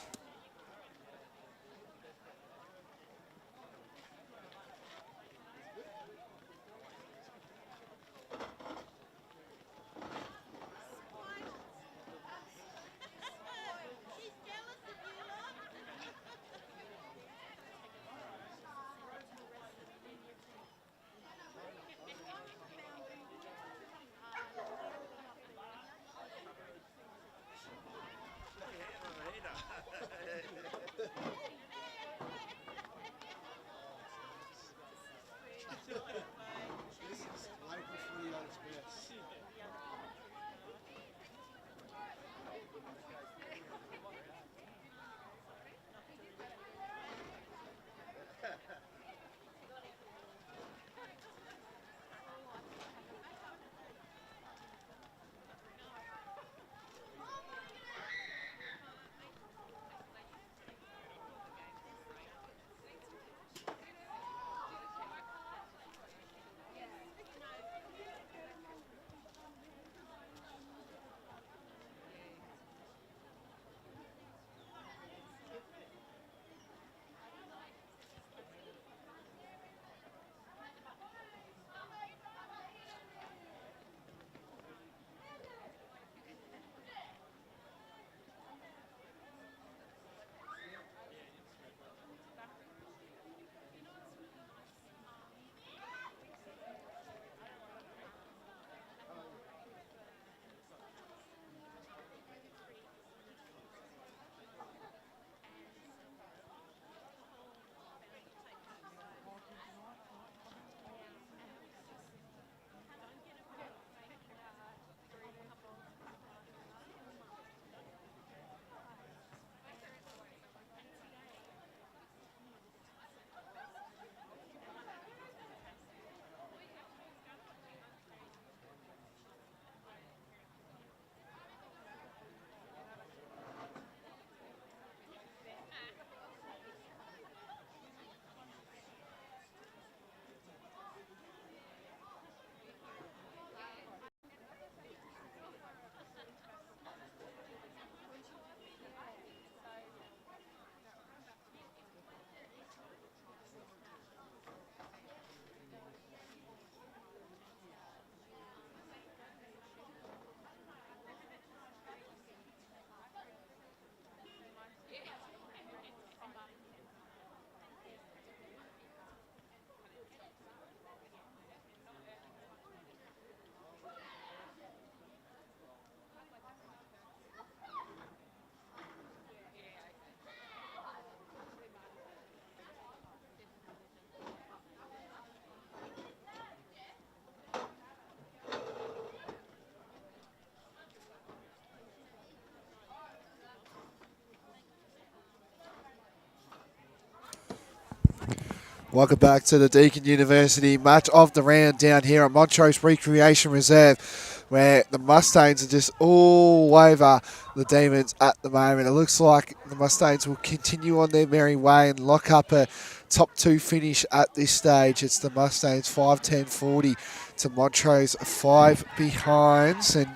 Welcome back to the Deakin University match of the round down here at Montrose Recreation Reserve, where the Mustangs are just all over the Demons at the moment. It looks like the Mustangs will continue on their merry way and lock up a top 2 finish at this stage. It's the Mustangs 5-10-40 to Montrose 5 behinds. And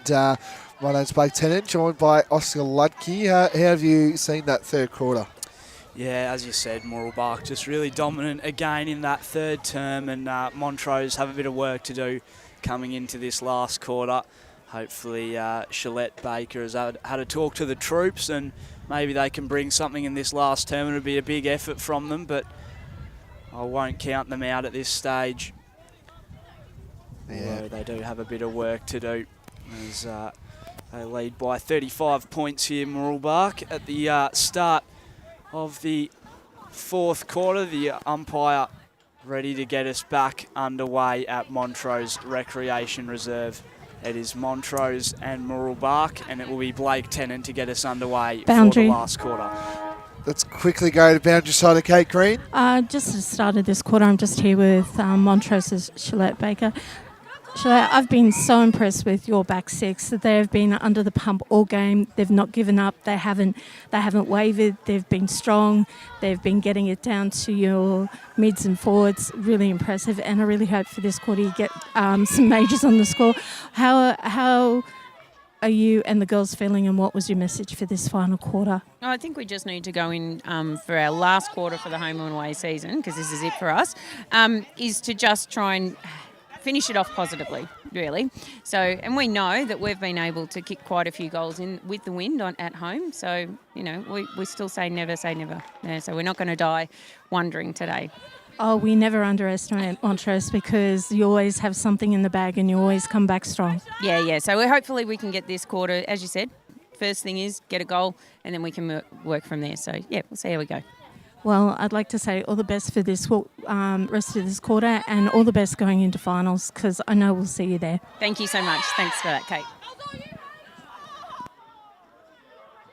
my name's Blake Tennant, joined by Oscar Ludke. How have you seen that 3rd quarter? Yeah, as you said, Mooroolbark just really dominant again in that third term, and Montrose have a bit of work to do coming into this last quarter. Hopefully Shalette Baker has had a talk to the troops, and maybe they can bring something in this last term. It'll be a big effort from them, but I won't count them out at this stage. Although they do have a bit of work to do, as they lead by 35 points here, Mooroolbark, at the start of the fourth quarter. The umpire ready to get us back underway at Montrose Recreation Reserve. It is Montrose and Mooroolbark, and it will be Blake Tennant to get us underway for the last quarter. Let's quickly go to boundary side of Kate Green. Just at the start of this quarter, I'm just here with Montrose's Shalette Baker. Shalette, I've been so impressed with your back six. That they've been under the pump all game. They've not given up. They haven't wavered. They've been strong. They've been getting it down to your mids and forwards. Really impressive. And I really hope for this quarter you get some majors on the score. How are you and the girls feeling, and what was your message for this final quarter? I think we just need to go in for our last quarter for the home and away season, because this is it for us, is to just try and finish it off positively, really. So, and we know that we've been able to kick quite a few goals in with the wind at home. So, you know, we still say never say never. Yeah, so we're not going to die wondering today. Oh, we never underestimate Montrose, because you always have something in the bag and you always come back strong. Yeah. So hopefully we can get this quarter, as you said, first thing is get a goal, and then we can work from there. So, yeah, we'll see how we go. Well, I'd like to say all the best for this rest of this quarter, and all the best going into finals, because I know we'll see you there. Thank you so much. Thanks for that, Kate.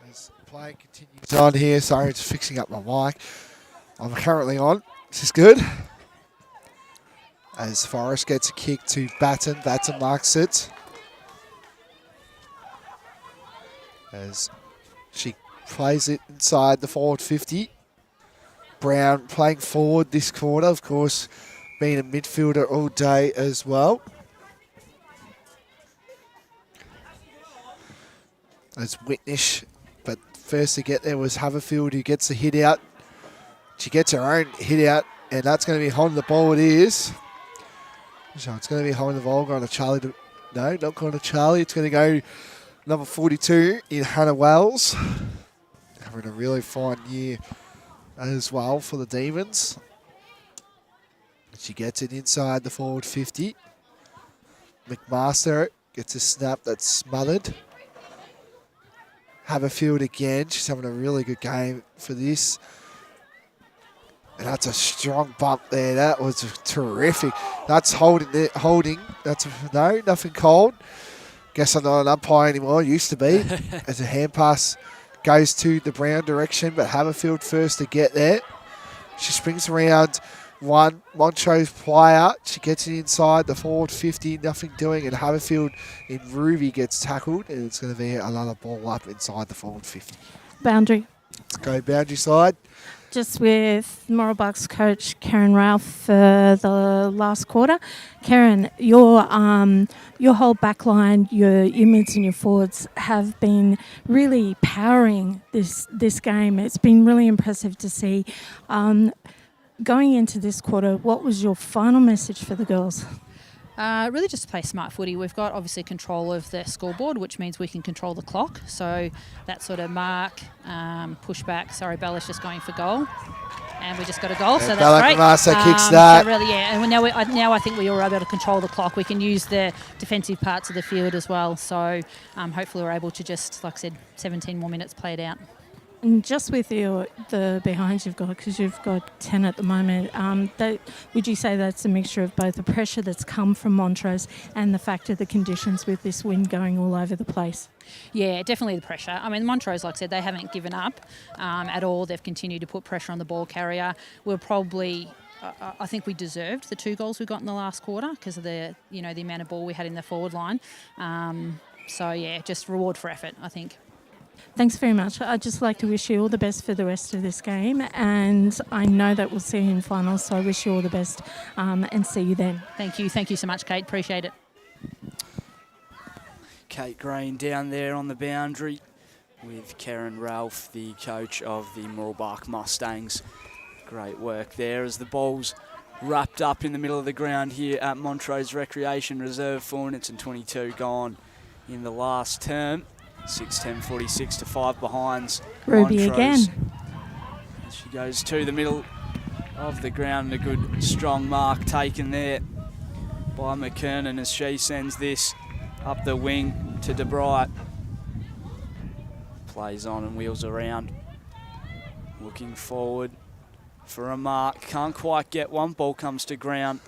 As play continues on here, sorry, just fixing up my mic. I'm currently on. This is good. As Forrest gets a kick to Batten. Batten marks it. As she plays it inside the forward 50. Brown playing forward this quarter, of course, being a midfielder all day as well. As Whitnish, but first to get there was Haverfield, who gets the hit out. She gets her own hit out, and that's going to be holding the ball. It is. So it's going to be holding the ball, going to Charlie. No, not going to Charlie. It's going to go number 42 in Hannah Wells. Having a really fine year as well for the Demons. She gets it inside the forward 50. McMaster gets a snap that's smothered. Haverfield again. She's having a really good game for this. And that's a strong bump there. That was terrific. That's holding. That's no, nothing cold. Guess I'm not an umpire anymore. Used to be. As a hand pass goes to the Brown direction, but Haverfield first to get there. She springs around one Montrose player. She gets it inside the forward 50, nothing doing, and Haverfield in Ruby gets tackled, and it's going to be another ball up inside the forward 50. Boundary. Let's go boundary side. Just with Mooroolbark's coach, Karen Ralph, for the last quarter. Karen, your whole back line, your mids and your forwards have been really powering this game. It's been really impressive to see. Going into this quarter, what was your final message for the girls? Really just to play smart footy. We've got obviously control of the scoreboard, which means we can control the clock. So that sort of mark, push back. Sorry, Bella's just going for goal. And we just got a goal, so that's great. Massa kicks that. So really, yeah, and now I think we are able to control the clock. We can use the defensive parts of the field as well. So hopefully we're able to just, like I said, 17 more minutes play it out. And just with the behinds you've got, because you've got 10 at the moment, would you say that's a mixture of both the pressure that's come from Montrose and the fact of the conditions with this wind going all over the place? Yeah, definitely the pressure. I mean, Montrose, like I said, they haven't given up at all. They've continued to put pressure on the ball carrier. We're probably... I think we deserved the 2 goals we got in the last quarter because of the amount of ball we had in the forward line. So, yeah, just reward for effort, I think. Thanks very much. I'd just like to wish you all the best for the rest of this game, and I know that we'll see you in finals, so I wish you all the best and see you then. Thank you. Thank you so much, Kate. Appreciate it. Kate Green down there on the boundary. with Karen Ralph, the coach of the Mooroolbark Mustangs. Great work there as the ball's wrapped up in the middle of the ground here at Montrose Recreation Reserve. 4 minutes and 22 gone in the last term. 6:10:46 to 5 behinds. Ruby Montrose. again. As she goes to the middle of the ground, a good strong mark taken there by McKernan as she sends this up the wing to DeBright. Plays on and wheels around. Looking forward for a mark. Can't quite get one. Ball comes to ground.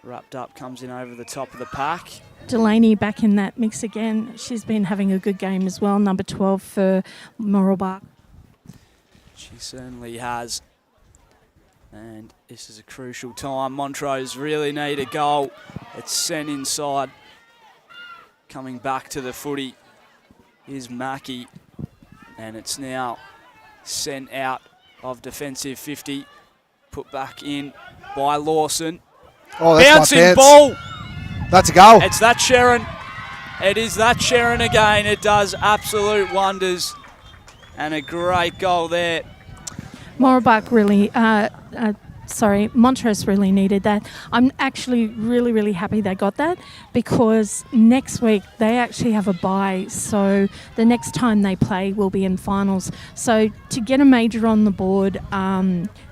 Wrapped up, comes in over the top of the pack. Delaney back in that mix again. She's been having a good game as well. Number 12 for Mooroolbark. She certainly has. And this is a crucial time. Montrose really need a goal. It's sent inside. Coming back to the footy is Mackie. And it's now sent out of defensive 50. Put back in by Lawson. Oh, that's Bouncing my bounce. ball. That's a goal. It's that Sharon. It is that Sharon again. It does absolute wonders. And a great goal there. Mooroolbark really, Montrose really needed that. I'm actually really, really happy they got that because next week they actually have a bye. So the next time they play will be in finals. So to get a major on the board,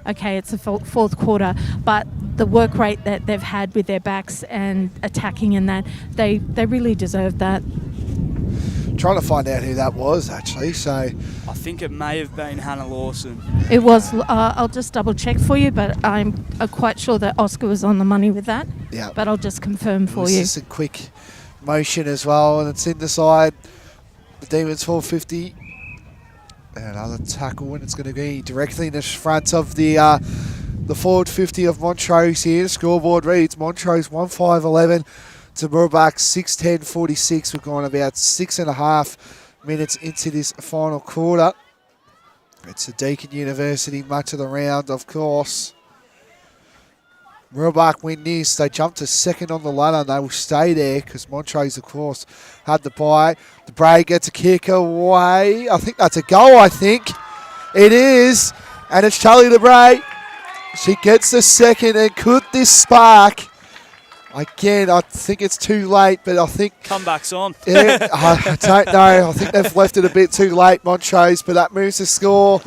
okay, it's the fourth quarter, but the work rate that they've had with their backs and attacking and that, they really deserve that. Trying to find out who that was, actually. So I think it may have been Hannah Lawson. It was, I'll just double check for you, but I'm quite sure that Oscar was on the money with that. yeah, But I'll just confirm for you. This is a quick motion as well, and it's in the side. The Demons 450. And another tackle, and it's going to be directly in the front of the forward 50 of Montrose here. Scoreboard reads Montrose 1-5-11 to Mooroolbark 6:10:46. We've gone about 6.5 minutes into this final quarter. It's a Deakin University match of the round, of course. Mooroolbark win this. They jump to second on the ladder. They will stay there because Montrose, of course, had the bye. The Bray gets a kick away. I think that's a goal, I think. It is. And it's Charlie DeBray. She gets the second. And could this spark? Again, I think it's too late, but I think... Comeback's on. Yeah, I don't know. I think they've left it a bit too late, Montrose, but that moves the score.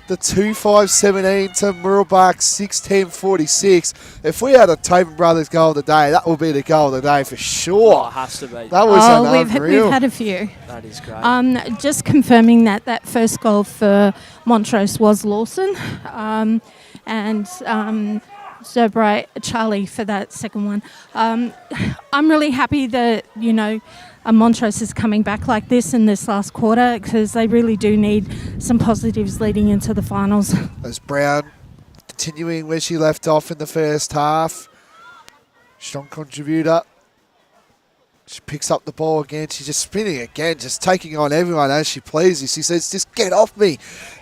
The 2-5-17 to Mooroolbark 6:10:46. If we had a Tobin Brothers goal today, that would be the goal of the day for sure. Oh, it has to be. That was unreal. We've had a few. That is great. Just confirming that first goal for Montrose was Lawson, and Zebra Charlie for that second one. I'm really happy that Montrose is coming back like this in this last quarter because they really do need some positives leading into the finals. As Brown continuing where she left off in the first half. Strong contributor. She picks up the ball again. She's just spinning again, just taking on everyone as she pleases. She says, just get off me.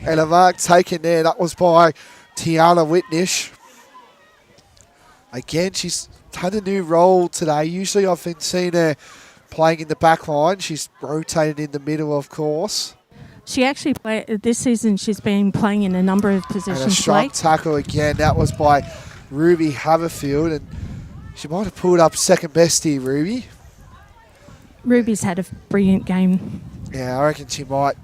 And a mark taken there. That was by Tiana Whitnish. Again, she's had a new role today. Usually I've been seeing her playing in the back line. She's rotated in the middle, of course. She actually this season she's been playing in a number of positions. And a strong tackle again. That was by Ruby Haverfield. And she might have pulled up second best here, Ruby. Ruby's had a brilliant game. Yeah, I reckon she might.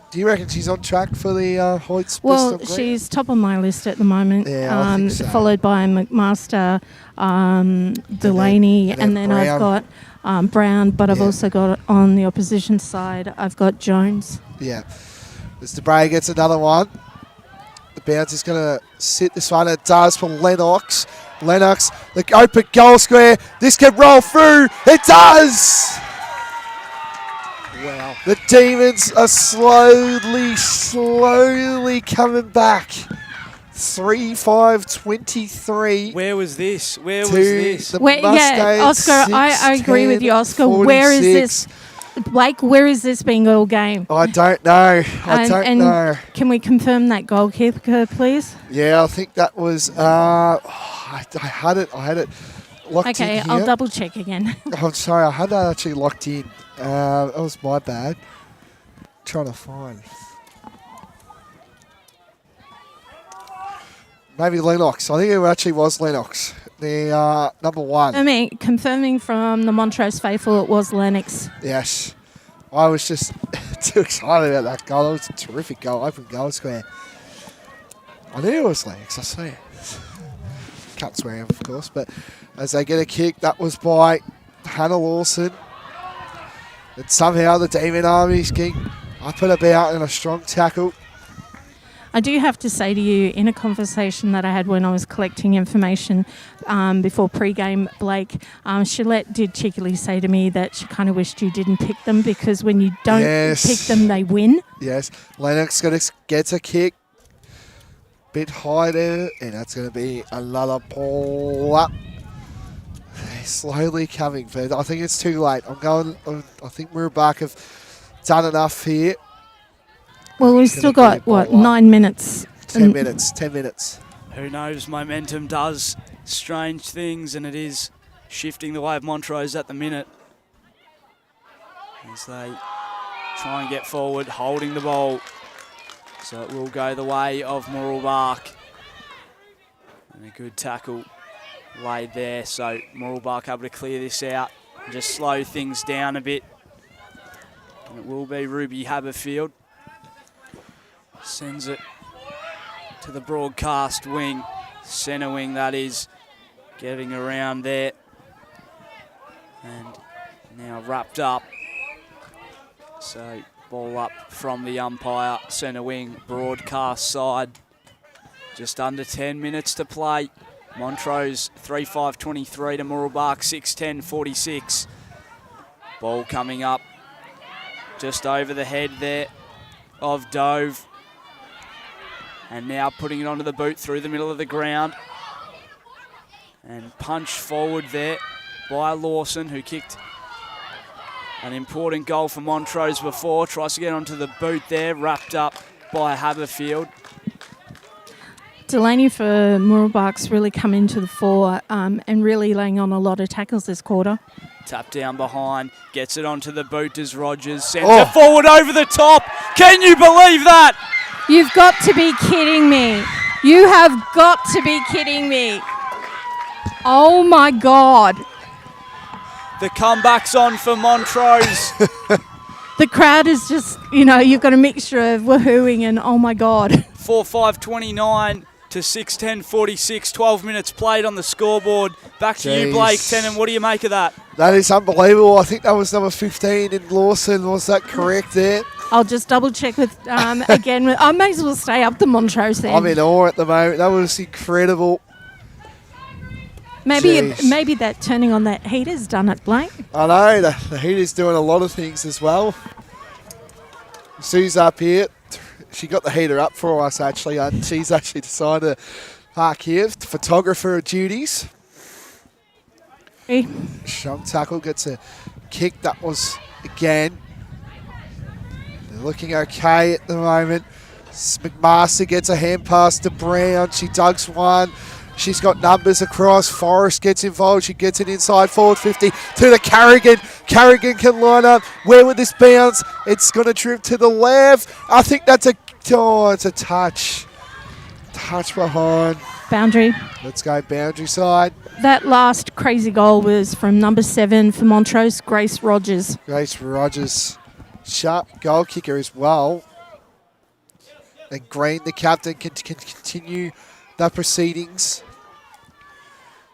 Do you reckon she's on track for the Hoyts? Well, she's top of my list at the moment. Yeah, I think so. Followed by McMaster, Delaney, and then I've got Brown, but I've also got on the opposition side, I've got Jones. Yeah. Mr. Bray gets another one. The bounce is going to sit this one. It does for Lennox. Lennox, the open goal square. This can roll through. It does! Wow. The Demons are slowly coming back. 3-5-23. Where was this? Where was to this? the Yeah, Mustangs, Oscar, I agree with you, Oscar. Where is this? Blake, where is this being all game? I don't know. I don't know. Can we confirm that goal kicker, please? Yeah, I think that was... I had it locked in here. Okay, I'll double check again. I'm sorry, I had that actually locked in. That was my bad. trying to find. Maybe Lennox. I think it actually was Lennox. The number 1. I mean, confirming from the Montrose faithful, it was Lennox. Yes. I was just too excited about that goal. It was a terrific goal, open goal square. I knew it was Lennox, I swear. Can't swear, of course, but as they get a kick, that was by Hannah Lawson. And somehow the Demon Army's getting up and about in a strong tackle. I do have to say to you, in a conversation that I had when I was collecting information before pre-game, Blake, Gillette did cheekily say to me that she kind of wished you didn't pick them because when you don't pick them, they win. Yes, Lennox gets a kick. Bit high there, and that's going to be another ball up. They're slowly coming, but I think it's too late. I think Mooroolbark have done enough here. Well, we've still got, 9 minutes? 10 minutes, 10 minutes. Who knows? Momentum does strange things, and it is shifting the way of Montrose at the minute. As they try and get forward, holding the ball. So it will go the way of Mooroolbark. And a good tackle laid there. So Mooroolbark able to clear this out and just slow things down a bit. And it will be Ruby Haberfield. Sends it to the broadcast wing, centre wing that is, getting around there. And now wrapped up. So ball up from the umpire, centre wing, broadcast side. Just under 10 minutes to play. Montrose 3-5-23 to Mooroolbark 6-10-46. Ball coming up just over the head there of Dove. And now putting it onto the boot through the middle of the ground. And punched forward there by Lawson, who kicked an important goal for Montrose before. Tries to get onto the boot there, wrapped up by Haberfield. Delaney for Mooroolbark's really come into the fore and really laying on a lot of tackles this quarter. Tap down behind, gets it onto the boot as Rogers sends it forward over the top. Can you believe that? You've got to be kidding me. You have got to be kidding me. Oh my God. The comeback's on for Montrose. The crowd is just, you've got a mixture of woohooing and oh my God. 4-5-29 to 6-10-46. 12 minutes played on the scoreboard. Back to you, Blake. Tennant, what do you make of that? That is unbelievable. I think that was number 15 in Lawson. Was that correct there? I'll just double check with, again, I may as well stay up to Montrose then. I'm in awe at the moment. That was incredible. Maybe that turning on that heater's done it, Blake. I know, the heater's doing a lot of things as well. Sue's up here. She got the heater up for us, actually, and she's actually decided to park here. Photographer duties. Strong tackle, gets a kick. That was, again, they're looking okay at the moment. McMaster gets a hand pass to Brown. She dugs one. She's got numbers across. Forrest gets involved. She gets it inside forward 50 to the Carrigan. Carrigan can line up. Where would this bounce? It's going to trip to the left. I think that's it's a touch. Touch behind. Boundary. Let's go boundary side. That last crazy goal was from number 7 for Montrose, Grace Rogers. Grace Rogers. Sharp goal kicker as well. And Green, the captain, can continue the proceedings.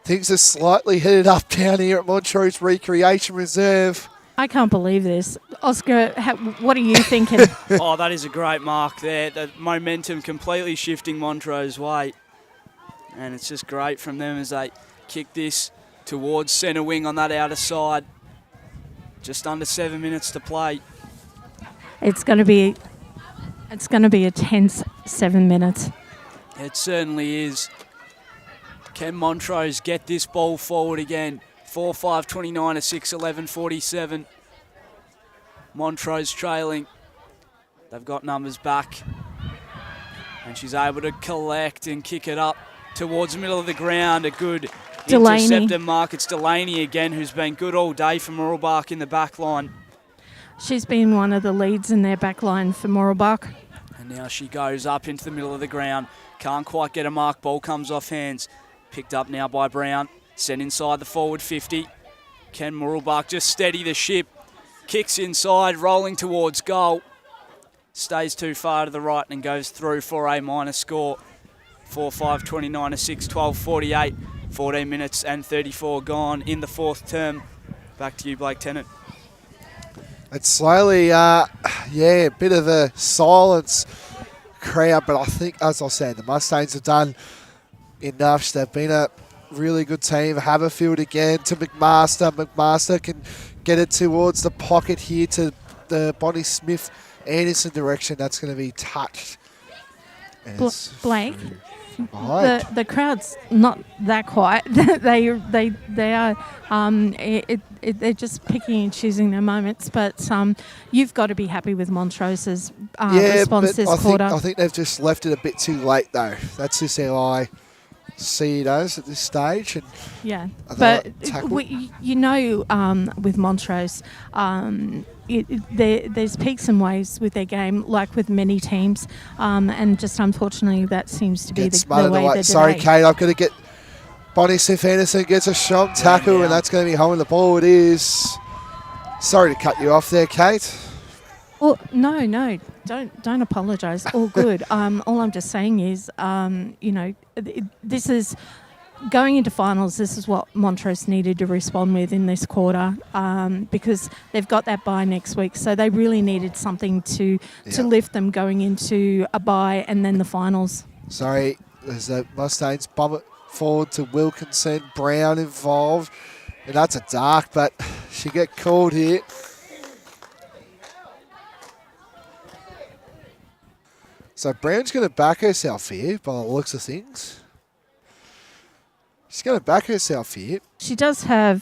Things are slightly headed up down here at Montrose Recreation Reserve. I can't believe this. Oscar, what are you thinking? Oh, that is a great mark there. The momentum completely shifting Montrose way. And it's just great from them as they kick this towards centre wing on that outer side. Just under 7 minutes to play. It's going to be a tense 7 minutes. It certainly is. Can Montrose get this ball forward again? 4-5-29 to 6-11-47. Montrose trailing. They've got numbers back. And she's able to collect and kick it up towards the middle of the ground. A good interceptor mark. It's Delaney again, who's been good all day for Mooroolbark in the back line. she's been one of the leads in their back line for Mooroolbark. And now she goes up into the middle of the ground. Can't quite get a mark. Ball comes off hands. Picked up now by Brown. Sent inside the forward 50. Can Mooroolbark just steady the ship? Kicks inside, rolling towards goal. Stays too far to the right and goes through for a minor score. 4-5, 29-6, 12-48. 14 minutes and 34 gone in the fourth term. Back to you, Blake Tennant. It's slowly, a bit of a silence crowd, but I think, as I said, the Mustangs have done enough. They've been a really good team. Haberfield again to McMaster. McMaster can get it towards the pocket here to the Bonnie Smith Anderson direction. That's going to be touched. Blake, right. the crowd's not that quiet. they are they're just picking and choosing their moments. But you've got to be happy with Montrose's response this quarter. I think they've just left it a bit too late though. That's just how I see it as at this stage. And yeah, but with Montrose, there's peaks and waves with their game, like with many teams, and just unfortunately that seems to be the way they're Sorry, Kate, I've got to get Bonnie Smith Anderson gets a strong tackle, and that's going to be holding the ball. It is. Sorry to cut you off there, Kate. Well, no, don't apologise. All good. All I'm just saying is, this is going into finals. This is what Montrose needed to respond with in this quarter, because they've got that bye next week. So they really needed something to lift them going into a bye and then the finals. Sorry, there's the Mustangs bump it forward to Wilkinson. Brown involved, and that's a dark, but she get called here. So Brown's going to back herself here by the looks of things. She's going to back herself here. She does have,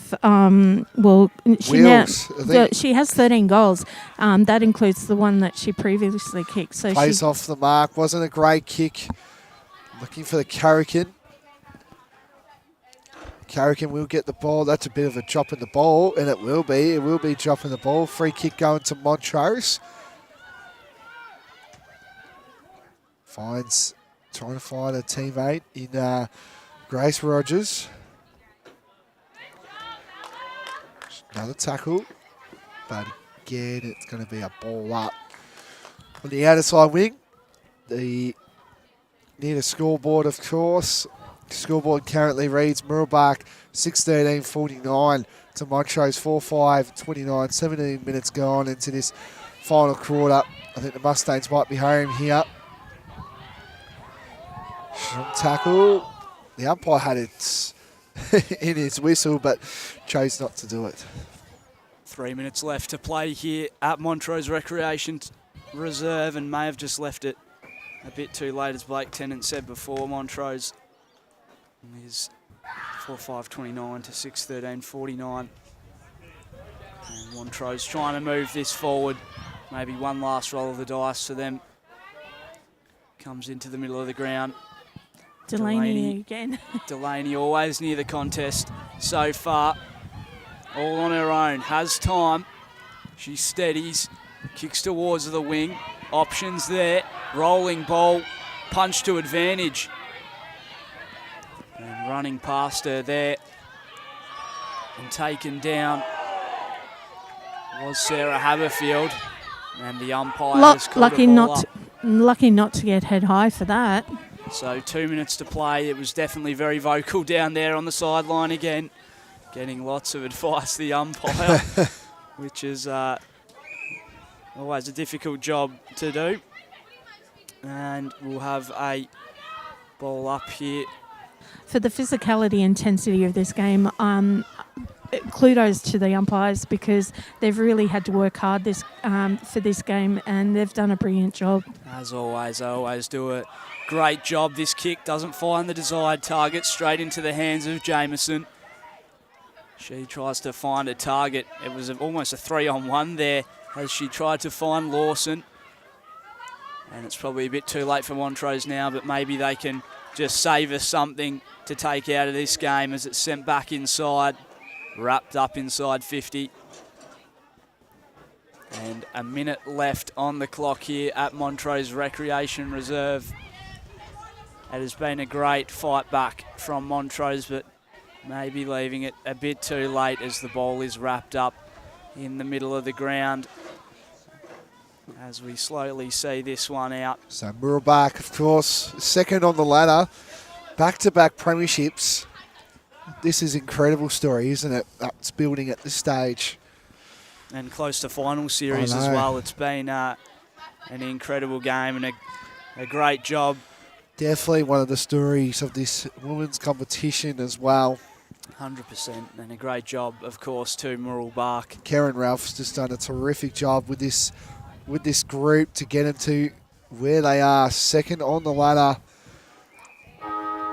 she has 13 goals. That includes the one that she previously kicked. So plays off the mark. Wasn't a great kick. Looking for the Carrican. Carrican will get the ball. That's a bit of a drop in the ball, and it will be. It will be dropping the ball. Free kick going to Montrose. Trying to find a teammate in Grace Rogers. Another tackle, but again, it's going to be a ball up. On the outer side wing, near the scoreboard, of course. Scoreboard currently reads Mooroolbark 6-13-49 to Montrose 4-5, 29, 17 minutes gone into this final quarter. I think the Mustangs might be home here. Strong tackle. The umpire had it in his whistle, but chose not to do it. 3 minutes left to play here at Montrose Recreations Reserve, and may have just left it a bit too late, as Blake Tennant said before. Montrose is 4-5-29 to 6-13-49. And Montrose trying to move this forward. Maybe one last roll of the dice for them. Comes into the middle of the ground. Delaney again. Delaney always near the contest so far. All on her own. Has time. She steadies. Kicks towards the wing. Options there. Rolling ball. Punch to advantage. And running past her there. And taken down was Sarah Haberfield. And the umpire has called a ball up. Lucky not to get head high for that. So 2 minutes to play. It was definitely very vocal down there on the sideline again. Getting lots of advice, the umpire, which is always a difficult job to do. And we'll have a ball up here. For the physicality intensity of this game, kudos to the umpires, because they've really had to work hard for this game, and they've done a brilliant job. As always, they always do a great job. This kick doesn't find the desired target, straight into the hands of Jameson. She tries to find a target. It was almost a 3-on-1 there as she tried to find Lawson. And it's probably a bit too late for Montrose now, but maybe they can just save us something to take out of this game as it's sent back inside, wrapped up inside 50. And a minute left on the clock here at Montrose Recreation Reserve. It has been a great fight back from Montrose, but maybe leaving it a bit too late as the ball is wrapped up in the middle of the ground as we slowly see this one out. So Mooroolbark, of course, second on the ladder, back-to-back premierships. This is an incredible story, isn't it? It's building at this stage. And close to final series as well. It's been an incredible game and a great job. Definitely one of the stories of this women's competition as well. 100%, and a great job, of course, to Mooroolbark. Karen Ralph's just done a terrific job with this group to get them to where they are, second on the ladder.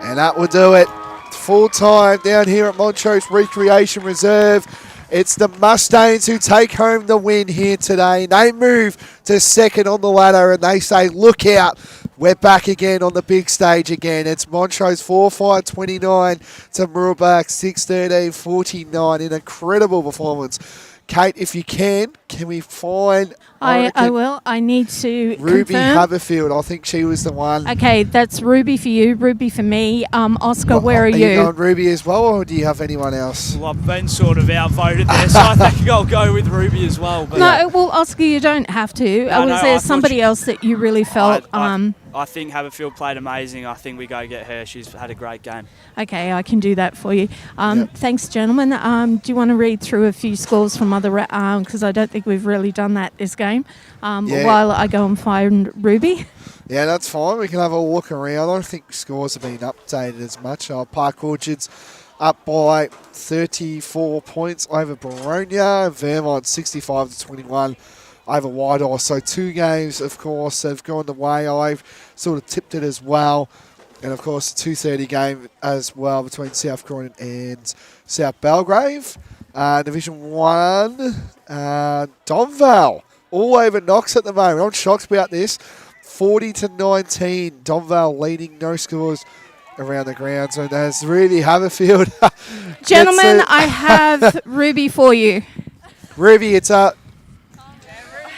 And that will do it. Full time down here at Montrose Recreation Reserve. It's the Mustangs who take home the win here today. They move to second on the ladder and they say, look out, we're back again on the big stage again. It's Montrose 4-5-29 to Mooroolbark 6-13-49. An incredible performance. Kate, if you can we find... I will. I need to Ruby confirm. Haberfield. I think she was the one. Okay, that's Ruby for you, Ruby for me. Oscar, where are you? you? Going Ruby as well, or do you have anyone else? Well, I've been sort of outvoted there, so I think I'll go with Ruby as well. But No, well, Oscar, you don't have to. Was there somebody else that you really felt... I think Haberfield played amazing. I think we go get her. She's had a great game. Okay, I can do that for you. Yep. Thanks, gentlemen. Do you want to read through a few scores from other... Because I don't think we've really done that this game. While I go and find Ruby. Yeah, that's fine. We can have a look around. I don't think scores have been updated as much. Park Orchards up by 34 points over Baronia. Vermont 65-21 over Whitehall. So 2 games, of course, have gone the way. I've sort of tipped it as well. And, of course, the 2:30 game as well between South Croydon and South Belgrave. Division 1, Domvale. All over Knox at the moment. I'm shocked about this. 40-19. Domvale leading, no scores around the ground. So there's Ruby Haberfield. Gentlemen, I have Ruby for you. Ruby, it's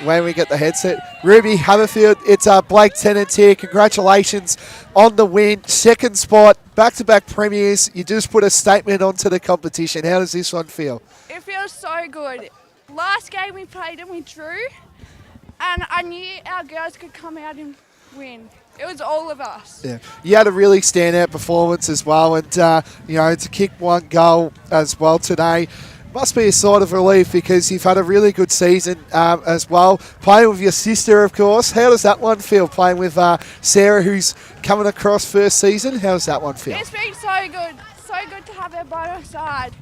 when we get the headset. Ruby Haberfield, it's Blake Tennant here. Congratulations on the win. Second spot, back-to-back premiers. You just put a statement onto the competition. How does this one feel? It feels so good. Last game we played and we drew, and I knew our girls could come out and win. It was all of us. Yeah, you had a really standout performance as well, and to kick 1 goal as well today must be a sort of relief because you've had a really good season as well. Playing with your sister, of course. How does that one feel? Playing with Sarah, who's coming across first season. How does that one feel? It's been so good. So good to have her by my side.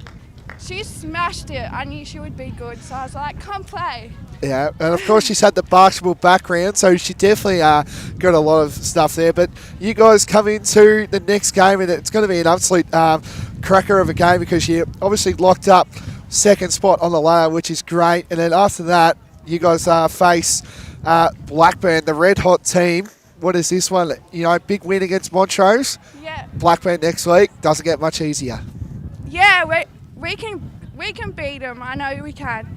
She smashed it. I knew she would be good, so I was like, come play. Yeah, and of course she's had the basketball background, so she definitely got a lot of stuff there. But you guys come into the next game, and it's going to be an absolute cracker of a game because you obviously locked up second spot on the ladder, which is great. And then after that, you guys face Blackburn, the red hot team. What is this one? Big win against Montrose. Yeah. Blackburn next week. Doesn't get much easier. Yeah, we can beat them. I know we can.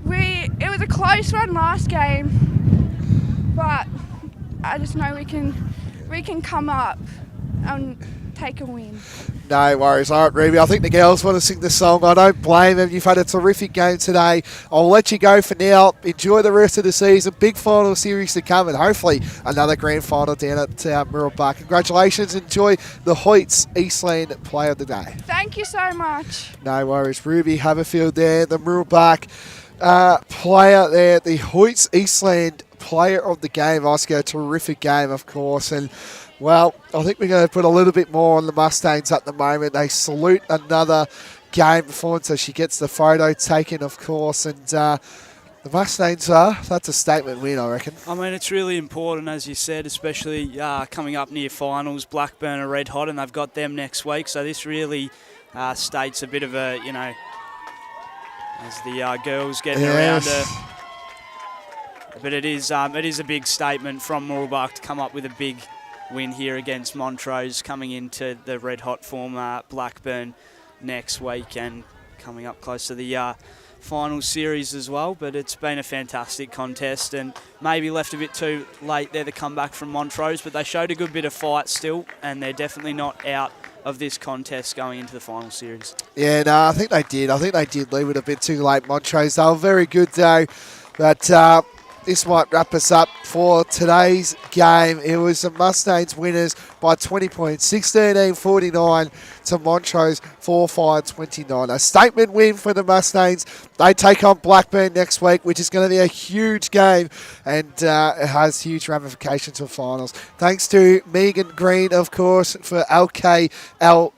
It was a close one last game, but I just know we can come up and take a win. No worries. All right, Ruby, I think the girls want to sing the song. I don't blame them. You've had a terrific game today. I'll let you go for now. Enjoy the rest of the season. Big final series to come, and hopefully another grand final down at Mooroolbark. Congratulations. Enjoy the Hoyts Eastland Player of the Day. Thank you so much. No worries. Ruby Haberfield there, the Mooroolbark player there, the Hoyts Eastland Player of the Game. Oscar, terrific game, of course, and well, I think we're going to put a little bit more on the Mustangs at the moment. They salute another game performance as she gets the photo taken, of course. And the Mustangs that's a statement win, I reckon. I mean, it's really important, as you said, especially coming up near finals. Blackburn are red hot and they've got them next week. So this really states a bit of a, as the girls getting around her. But it is a big statement from Mooroolbark to come up with a big win here against Montrose, coming into the red hot form Blackburn next week and coming up close to the final series as well, but it's been a fantastic contest and maybe left a bit too late there, the comeback from Montrose, but they showed a good bit of fight still, and they're definitely not out of this contest going into the final series. Yeah, no, I think they did. I think they did leave it a bit too late, Montrose. They were very good, though. But this might wrap us up for today's game. It was the Mustangs winners by 20 points, 16-49 to Montrose 4-5-29. A statement win for the Mustangs. They take on Blackburn next week, which is going to be a huge game, and it has huge ramifications for finals. Thanks to Megan Green, of course, for LKL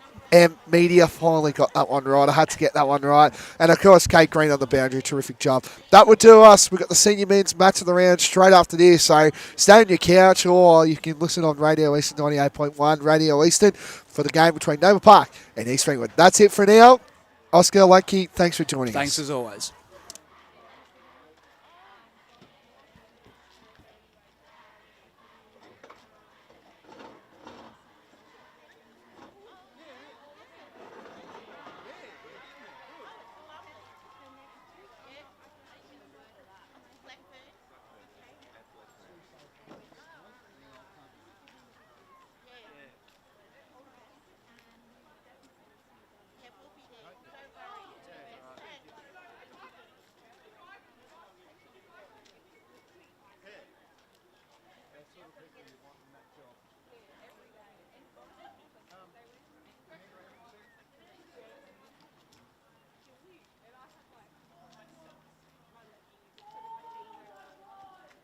Media. Finally got that one right. I had to get that one right. And of course, Kate Green on the boundary. Terrific job. That would do us. We've got the senior men's match of the round straight after this. So stay on your couch, or you can listen on Radio Eastern 98.1, Radio Eastern, for the game between Nova Park and East Ringwood. That's it for now. Oscar Lakey, thanks for joining us. Thanks as always.